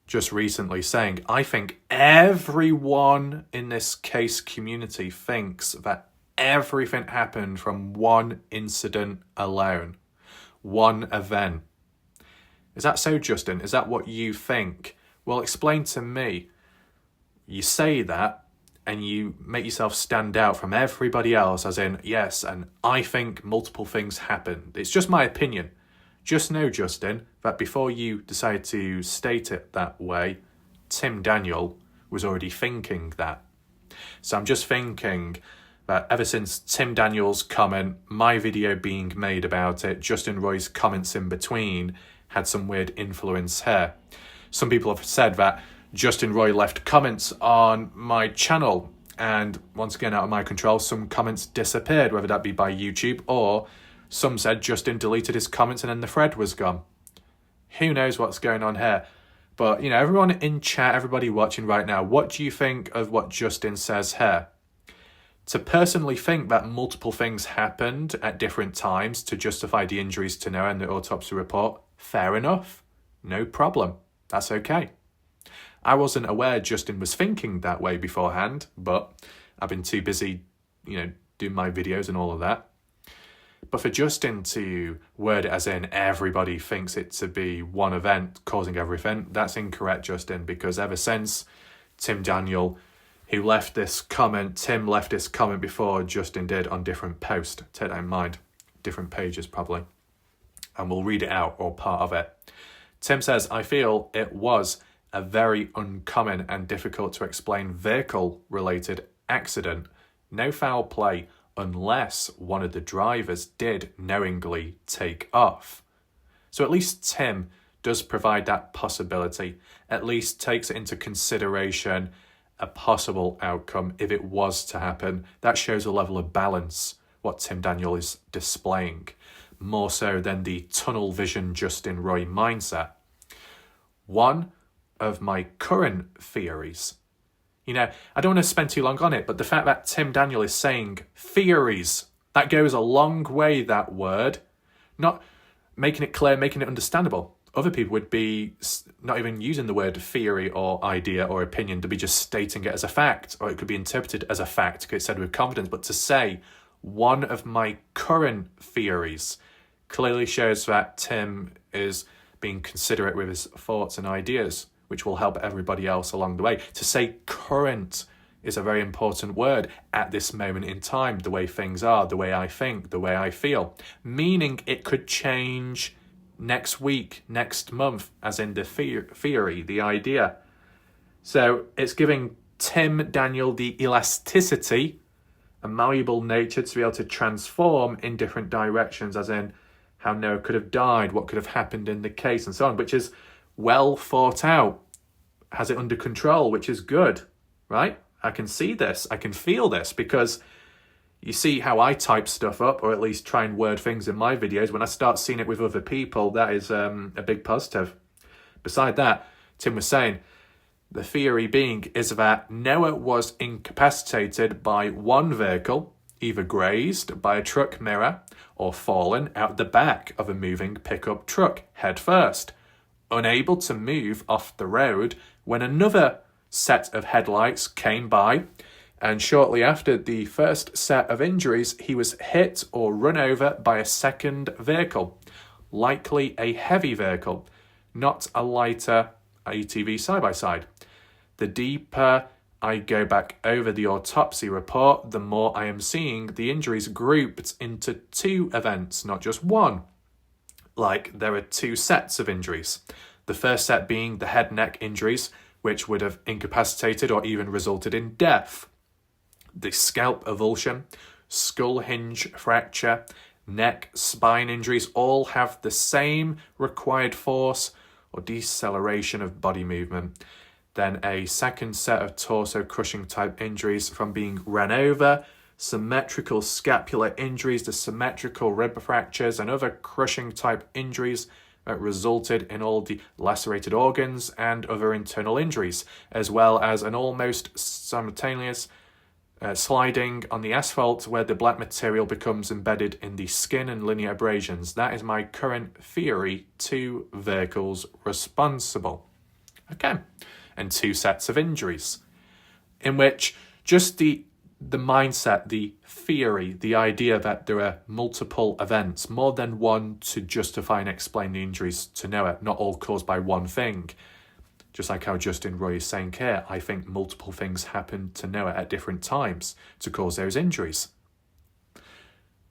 just recently saying, I think everyone in this case community thinks that everything happened from one incident alone, one event. Is that so, Justin? Is that what you think? Well, explain to me. You say that, and you make yourself stand out from everybody else, as in, yes, and I think multiple things happened. It's just my opinion. Just know, Justin, that before you decide to state it that way, Tim Daniel was already thinking that. So I'm just thinking that ever since Tim Daniel's comment, my video being made about it, Justin Roy's comments in between had some weird influence here. Some people have said that Justin Roy left comments on my channel, and once again, out of my control, some comments disappeared, whether that be by YouTube, or some said Justin deleted his comments and then the thread was gone. Who knows what's going on here? But, everyone in chat, everybody watching right now, what do you think of what Justin says here? To personally think that multiple things happened at different times to justify the injuries to Noah in the autopsy report, fair enough. No problem. That's okay. I wasn't aware Justin was thinking that way beforehand, but I've been too busy, doing my videos and all of that. But for Justin to word it as in everybody thinks it to be one event causing everything, that's incorrect, Justin, because ever since Tim Daniel, who left this comment, Tim left this comment before Justin did on different posts. Take that in mind. Different pages, probably. And we'll read it out, or part of it. Tim says, I feel it was a very uncommon and difficult to explain vehicle-related accident. No foul play unless one of the drivers did knowingly take off. So at least Tim does provide that possibility, at least takes it into consideration a possible outcome if it was to happen. That shows a level of balance, what Tim Daniel is displaying, more so than the tunnel vision Justin Roy mindset. One of my current theories, I don't want to spend too long on it, but the fact that Tim Daniel is saying theories, that goes a long way, that word, not making it clear, making it understandable. Other people would be not even using the word theory or idea or opinion, to be just stating it as a fact, or it could be interpreted as a fact, because it's said with confidence. But to say one of my current theories clearly shows that Tim is being considerate with his thoughts and ideas, which will help everybody else along the way. To say current is a very important word at this moment in time, the way things are, the way I think, the way I feel, meaning it could change next week, next month, as in the theory, the idea. So it's giving Tim Daniel the elasticity, a malleable nature to be able to transform in different directions, as in how Noah could have died, what could have happened in the case, and so on, which is well thought out, has it under control, which is good, right? I can see this, I can feel this, because you see how I type stuff up, or at least try and word things in my videos. When I start seeing it with other people, that is a big positive. Beside that, Tim was saying, the theory being is that Noah was incapacitated by one vehicle, either grazed by a truck mirror or fallen out the back of a moving pickup truck head first, unable to move off the road when another set of headlights came by, and shortly after the first set of injuries, he was hit or run over by a second vehicle, likely a heavy vehicle, not a lighter ATV side-by-side. The deeper I go back over the autopsy report, the more I am seeing the injuries grouped into 2 events, not just one. Like, there are 2 sets of injuries. The first set being the head neck injuries, which would have incapacitated or even resulted in death. The scalp avulsion, skull hinge fracture, neck, spine injuries all have the same required force or deceleration of body movement. Then a second set of torso crushing type injuries from being run over, symmetrical scapular injuries to symmetrical rib fractures and other crushing type injuries that resulted in all the lacerated organs and other internal injuries, as well as an almost simultaneous sliding on the asphalt where the black material becomes embedded in the skin and linear abrasions. That is my current theory. 2 vehicles responsible. Okay. And 2 sets of injuries, in which just the mindset, the theory, the idea that there are multiple events, more than one to justify and explain the injuries to Noah, not all caused by one thing. Just like how Justin Roy is saying here, I think multiple things happened to Noah at different times to cause those injuries.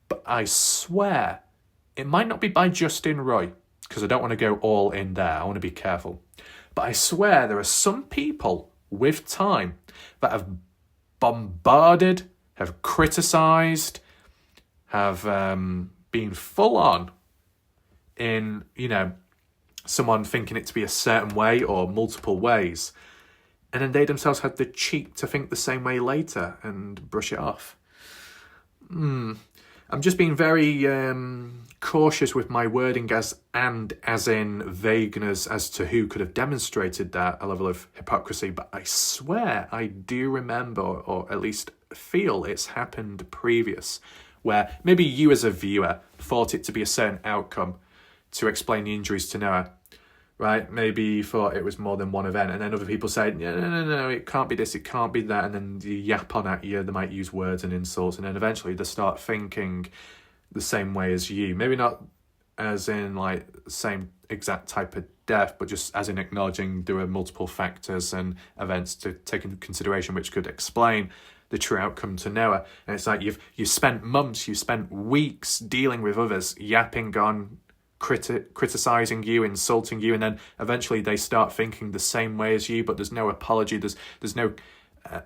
But I swear, it might not be by Justin Roy, because I don't want to go all in there. I want to be careful. But I swear there are some people with time that have bombarded, have criticised, have been full on in, someone thinking it to be a certain way or multiple ways. And then they themselves had the cheek to think the same way later and brush it off. I'm just being very cautious with my wording as in vagueness as to who could have demonstrated that, a level of hypocrisy. But I swear I do remember, or at least feel it's happened previous, where maybe you as a viewer thought it to be a certain outcome to explain the injuries to Noah, right? Maybe you thought it was more than one event, and then other people say, no, it can't be this, it can't be that, and then you yap on at you, they might use words and insults, and then eventually they start thinking the same way as you. Maybe not as in like same exact type of death, but just as in acknowledging there are multiple factors and events to take into consideration which could explain the true outcome to Noah. And it's like you've spent months, you've spent weeks dealing with others, yapping on, criticizing you, insulting you, and then eventually they start thinking the same way as you, but there's no apology, there's no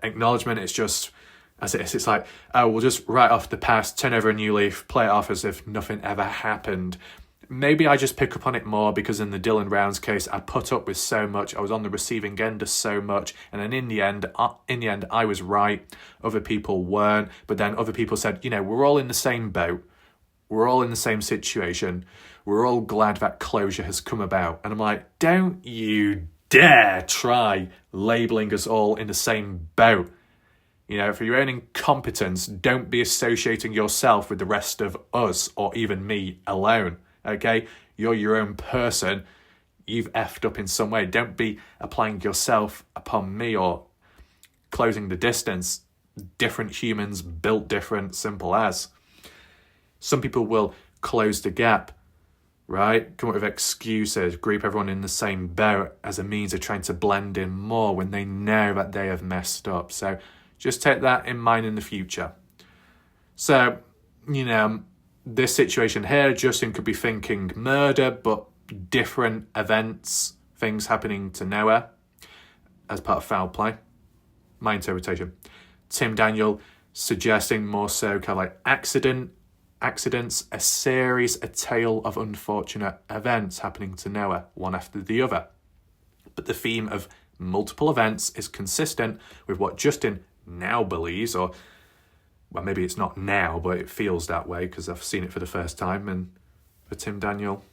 acknowledgement. It's just as it is. It's like, oh, we'll just write off the past, turn over a new leaf, play it off as if nothing ever happened. Maybe I just pick up on it more because in the Dylan Rounds case, I put up with so much, I was on the receiving end of so much, and then in the end, I was right, other people weren't, but then other people said, we're all in the same boat, we're all in the same situation, we're all glad that closure has come about. And I'm like, don't you dare try labelling us all in the same boat. For your own incompetence, don't be associating yourself with the rest of us or even me alone, okay? You're your own person. You've effed up in some way. Don't be applying yourself upon me or closing the distance. Different humans, built different, simple as. Some people will close the gap, right? Come up with excuses, group everyone in the same boat as a means of trying to blend in more when they know that they have messed up. So just take that in mind in the future. So, this situation here, Justin could be thinking murder, but different events, things happening to Noah as part of foul play. My interpretation. Tim Daniel suggesting more so kind of like accidents, a tale of unfortunate events happening to Noah, one after the other. But the theme of multiple events is consistent with what Justin now believes, or well, maybe it's not now, but it feels that way because I've seen it for the first time. And for Tim Daniel,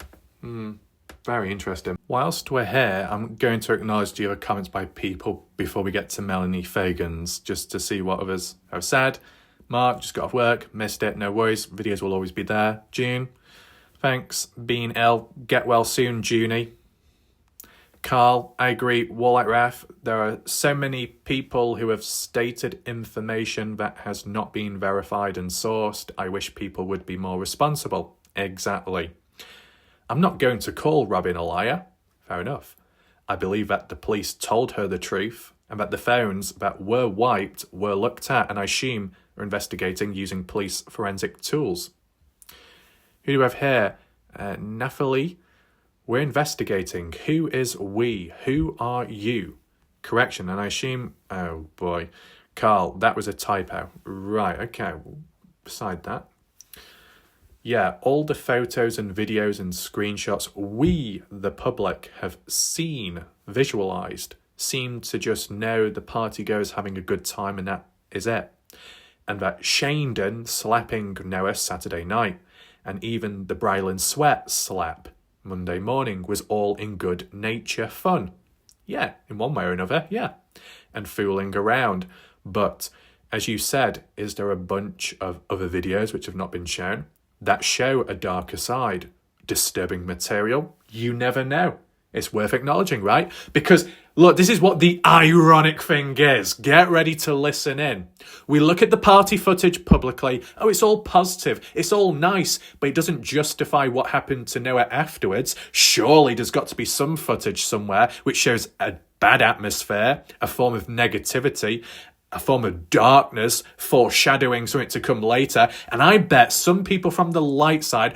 very interesting. Whilst we're here, I'm going to acknowledge the other comments by people before we get to Melanie Fagans, just to see what others have said. Mark, just got off work, missed it, no worries, videos will always be there. June, thanks. Bean L, get well soon, Junie. Carl, I agree. Warlike Raf, there are so many people who have stated information that has not been verified and sourced. I wish people would be more responsible. Exactly. I'm not going to call Robin a liar. Fair enough. I believe that the police told her the truth and that the phones that were wiped were looked at and I assume are investigating using police forensic tools. Who do we have here? Nathalie. We're investigating. Who is we? Who are you? Correction, and I assume... Oh, boy. Carl, that was a typo. Right, okay. Beside that. Yeah, all the photos and videos and screenshots we, the public, have seen, visualised, seem to just know the partygoers having a good time and that is it. And that Shandon slapping Noah Saturday night, and even the Brylan Sweat slap Monday morning was all in good nature fun. Yeah, in one way or another, yeah. And fooling around. But, as you said, is there a bunch of other videos which have not been shown that show a darker side? Disturbing material? You never know. It's worth acknowledging, right? Because, look, this is what the ironic thing is. Get ready to listen in. We look at the party footage publicly. Oh, it's all positive. It's all nice. But it doesn't justify what happened to Noah afterwards. Surely there's got to be some footage somewhere which shows a bad atmosphere, a form of negativity, a form of darkness, foreshadowing something to come later. And I bet some people from the light side...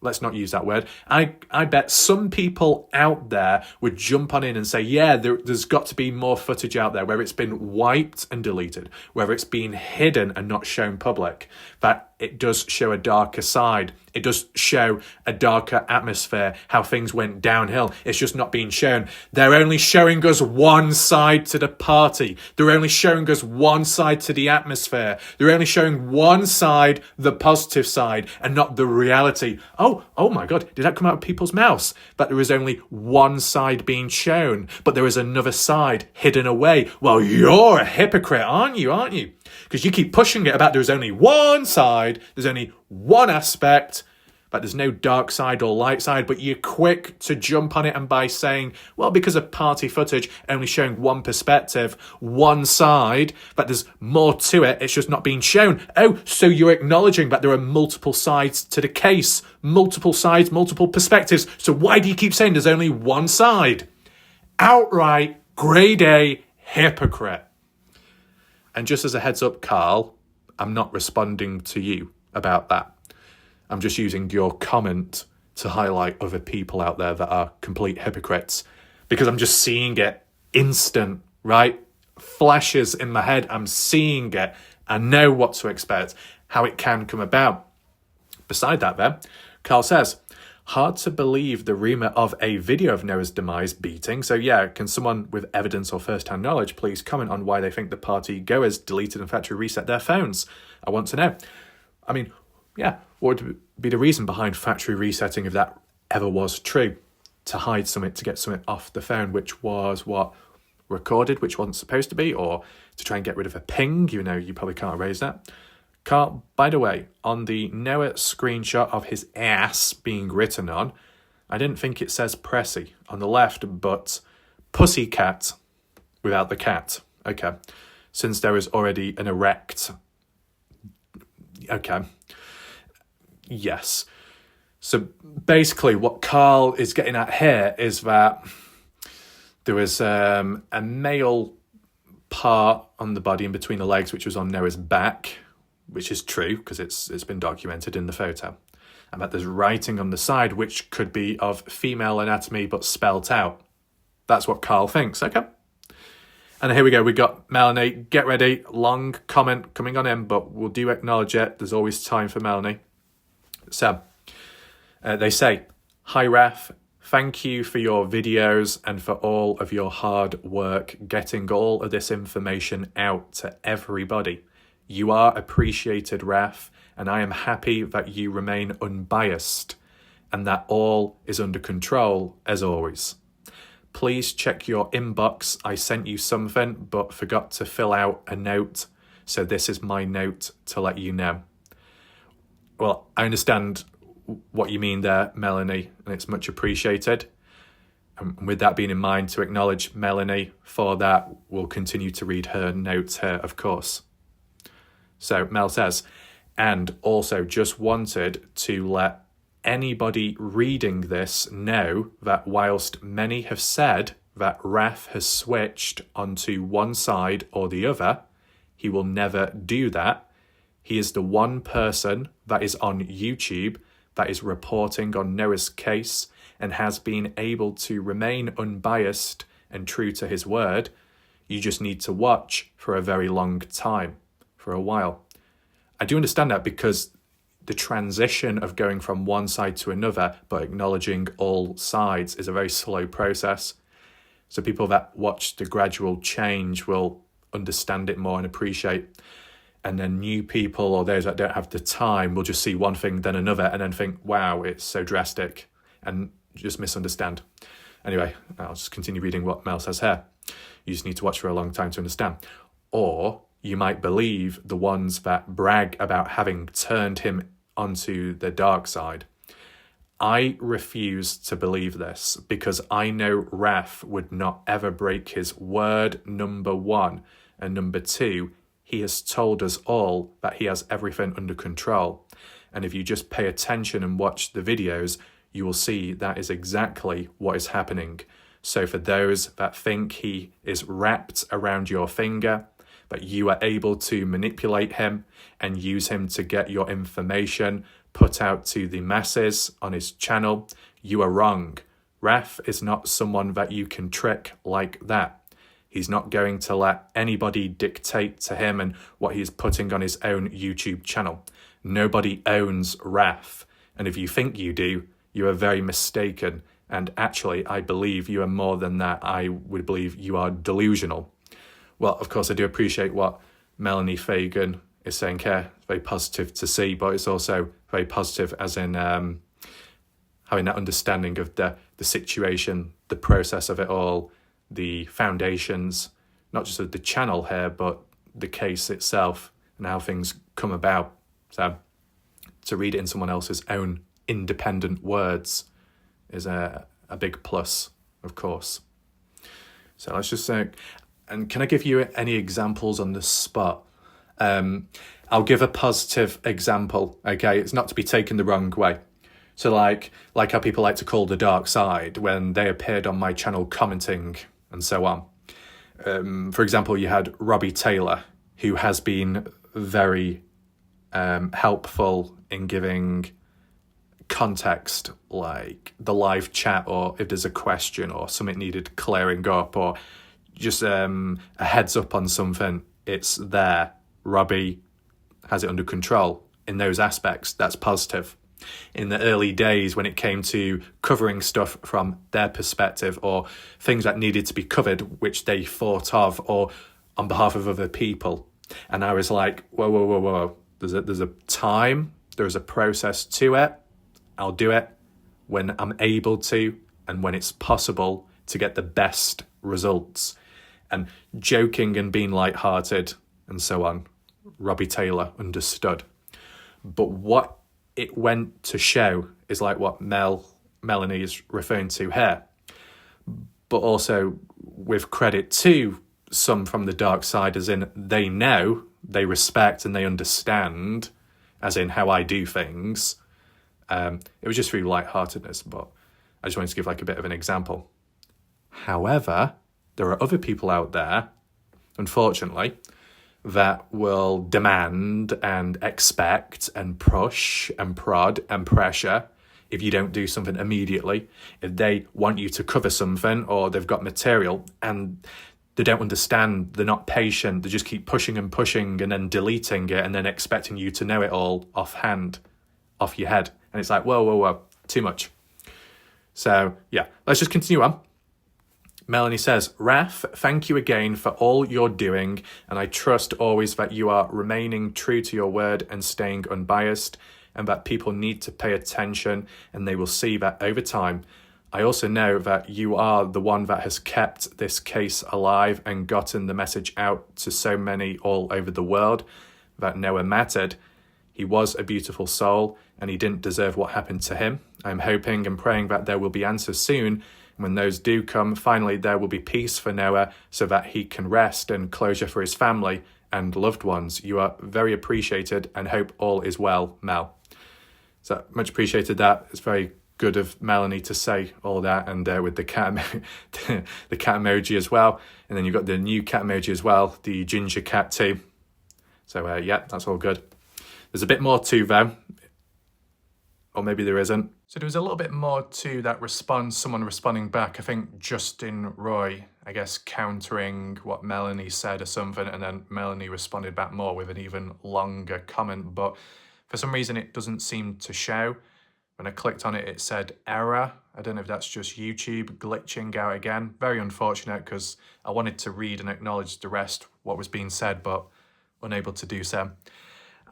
Let's not use that word. I bet some people out there would jump on in and say, yeah, there's got to be more footage out there where it's been wiped and deleted, where it's been hidden and not shown public, that it does show a darker side. It does show a darker atmosphere, how things went downhill. It's just not being shown. They're only showing us one side to the party. They're only showing us one side to the atmosphere. They're only showing one side, the positive side, and not the reality. Oh my God, did that come out of people's mouths? That there is only one side being shown, but there is another side hidden away. Well, you're a hypocrite, aren't you? Because you keep pushing it about there's only one side, there's only one aspect, but there's no dark side or light side, but you're quick to jump on it and by saying, well, because of party footage only showing one perspective, one side, but there's more to it, it's just not being shown. Oh, so you're acknowledging that there are multiple sides to the case, multiple sides, multiple perspectives. So why do you keep saying there's only one side? Outright grade A hypocrite. And just as a heads up, Carl, I'm not responding to you about that. I'm just using your comment to highlight other people out there that are complete hypocrites, because I'm just seeing it instant, right? Flashes in my head. I'm seeing it. I know what to expect, how it can come about. Beside that then, Carl says, hard to believe the rumour of a video of Noah's demise beating. So yeah, can someone with evidence or first-hand knowledge please comment on why they think the party goers deleted and factory reset their phones? I want to know. I mean, yeah, what would be the reason behind factory resetting if that ever was true? To hide something, to get something off the phone, which was what? Recorded, which wasn't supposed to be, or to try and get rid of a ping, you know, you probably can't erase that. Carl, by the way, on the Noah screenshot of his ass being written on, I didn't think it says Pressy on the left, but Pussycat without the cat. Okay. Since there is already an erect. Okay. Yes. So basically what Carl is getting at here is that there was a male part on the body in between the legs, which was on Noah's back, which is true because it's been documented in the photo. And that there's writing on the side which could be of female anatomy but spelt out. That's what Carl thinks, okay? And here we go, we got Melanie, get ready, long comment coming on in, but we'll do acknowledge it. There's always time for Melanie. So, they say, hi Raf, thank you for your videos and for all of your hard work getting all of this information out to everybody. You are appreciated, Raf, and I am happy that you remain unbiased and that all is under control, as always. Please check your inbox. I sent you something, but forgot to fill out a note, so this is my note to let you know. Well, I understand what you mean there, Melanie, and it's much appreciated. And with that being in mind, to acknowledge Melanie for that, we'll continue to read her notes here, of course. So Mel says, and also just wanted to let anybody reading this know that whilst many have said that Ref has switched onto one side or the other. He will never do that. He is the one person that is on YouTube that is reporting on Noah's case and has been able to remain unbiased and true to his word. You just need to watch for a very long time, for a while. I do understand that, because the transition of going from one side to another but acknowledging all sides is a very slow process. So people that watch the gradual change will understand it more and appreciate. And then new people, or those that don't have the time, will just see one thing then another and then think, wow, it's so drastic, and just misunderstand. Anyway, I'll just continue reading what Mel says here. You just need to watch for a long time to understand. Or you might believe the ones that brag about having turned him onto the dark side. I refuse to believe this, because I know Ref would not ever break his word, number one. And number two, he has told us all that he has everything under control. And if you just pay attention and watch the videos, you will see that is exactly what is happening. So for those that think he is wrapped around your finger, that you are able to manipulate him and use him to get your information put out to the masses on his channel, you are wrong. Ref is not someone that you can trick like that. He's not going to let anybody dictate to him and what he's putting on his own YouTube channel. Nobody owns Ref. And if you think you do, you are very mistaken. And actually, I believe you are more than that. I would believe you are delusional. Well, of course, I do appreciate what Melanie Fagan is saying here. It's very positive to see, but it's also very positive as in having that understanding of the situation, the process of it all, the foundations, not just of the channel here, but the case itself and how things come about. So to read it in someone else's own independent words is a big plus, of course. So let's just say, and can I give you any examples on the spot? I'll give a positive example, okay? It's not to be taken the wrong way. So like how people like to call the dark side when they appeared on my channel commenting and so on. For example, you had Robbie Taylor, who has been very helpful in giving context, like the live chat, or if there's a question or something needed clearing up, or just a heads up on something, it's there. Robbie has it under control in those aspects. That's positive. In the early days when it came to covering stuff from their perspective, or things that needed to be covered which they thought of, or on behalf of other people, and I was like, whoa, there's a time, there's a process to it. I'll do it when I'm able to and when it's possible to get the best results. And joking and being lighthearted and so on, Robbie Taylor understood. But what it went to show is like what Melanie is referring to here, but also with credit to some from the dark side, as in they know, they respect and they understand, as in how I do things. It was just through lightheartedness, but I just wanted to give like a bit of an example. However, there are other people out there, unfortunately, that will demand and expect and push and prod and pressure if you don't do something immediately. If they want you to cover something, or they've got material and they don't understand, they're not patient, they just keep pushing and pushing and then deleting it and then expecting you to know it all offhand, off your head. And it's like, whoa, too much. So yeah, let's just continue on. Melanie says, Raf, thank you again for all you're doing, and I trust always that you are remaining true to your word and staying unbiased, and that people need to pay attention and they will see that over time. I also know that you are the one that has kept this case alive and gotten the message out to so many all over the world that Noah mattered. He was a beautiful soul and he didn't deserve what happened to him. I'm hoping and praying that there will be answers soon. When those do come, finally there will be peace for Noah so that he can rest and closure for his family and loved ones. You are very appreciated and hope all is well, Mel. So much appreciated that. It's very good of Melanie to say all that, and with the cat the cat emoji as well. And then you've got the new cat emoji as well, the ginger cat too. So yeah, that's all good. There's a bit more too though, or maybe there isn't. So there was a little bit more to that response, someone responding back. I think Justin Roy, I guess, countering what Melanie said or something, and then Melanie responded back more with an even longer comment. But for some reason, it doesn't seem to show. When I clicked on it, it said error. I don't know if that's just YouTube glitching out again. Very unfortunate, because I wanted to read and acknowledge the rest, what was being said, but unable to do so.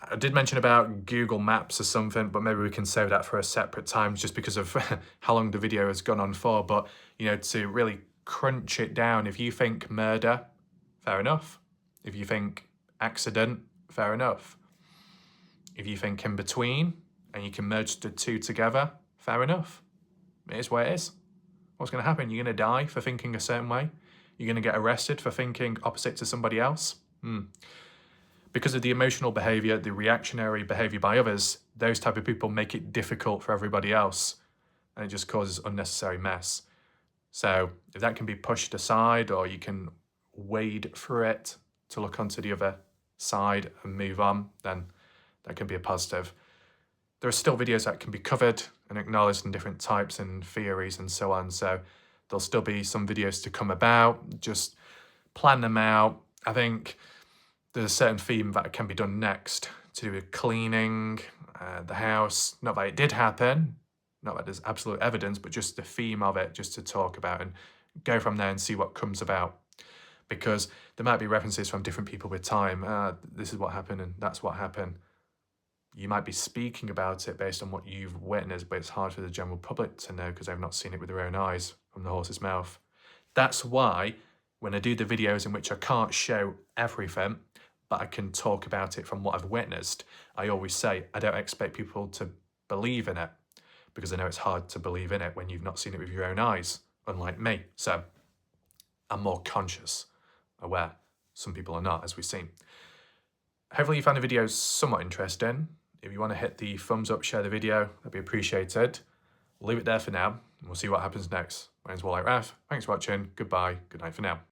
I did mention about Google Maps or something, but maybe we can save that for a separate time just because of how long the video has gone on for. But, you know, to really crunch it down, if you think murder, fair enough. If you think accident, fair enough. If you think in between and you can merge the two together, fair enough. It is what it is. What's going to happen? You're going to die for thinking a certain way? You're going to get arrested for thinking opposite to somebody else? Because of the emotional behaviour, the reactionary behaviour by others, those type of people make it difficult for everybody else, and it just causes unnecessary mess. So if that can be pushed aside, or you can wade through it to look onto the other side and move on, then that can be a positive. There are still videos that can be covered and acknowledged in different types and theories and so on. So there'll still be some videos to come about. Just plan them out. I think there's a certain theme that can be done next to do with cleaning the house. Not that it did happen, not that there's absolute evidence, but just the theme of it, just to talk about and go from there and see what comes about. Because there might be references from different people with time. This is what happened and that's what happened. You might be speaking about it based on what you've witnessed, but it's hard for the general public to know because they've not seen it with their own eyes from the horse's mouth. That's why when I do the videos in which I can't show everything, but I can talk about it from what I've witnessed, I always say I don't expect people to believe in it, because I know it's hard to believe in it when you've not seen it with your own eyes, unlike me. So I'm more conscious, aware. Some people are not, as we've seen. Hopefully you found the video somewhat interesting. If you want to hit the thumbs up, share the video, that'd be appreciated. We'll leave it there for now, and we'll see what happens next. My name's Wallite Raf. Thanks for watching. Goodbye. Good night for now.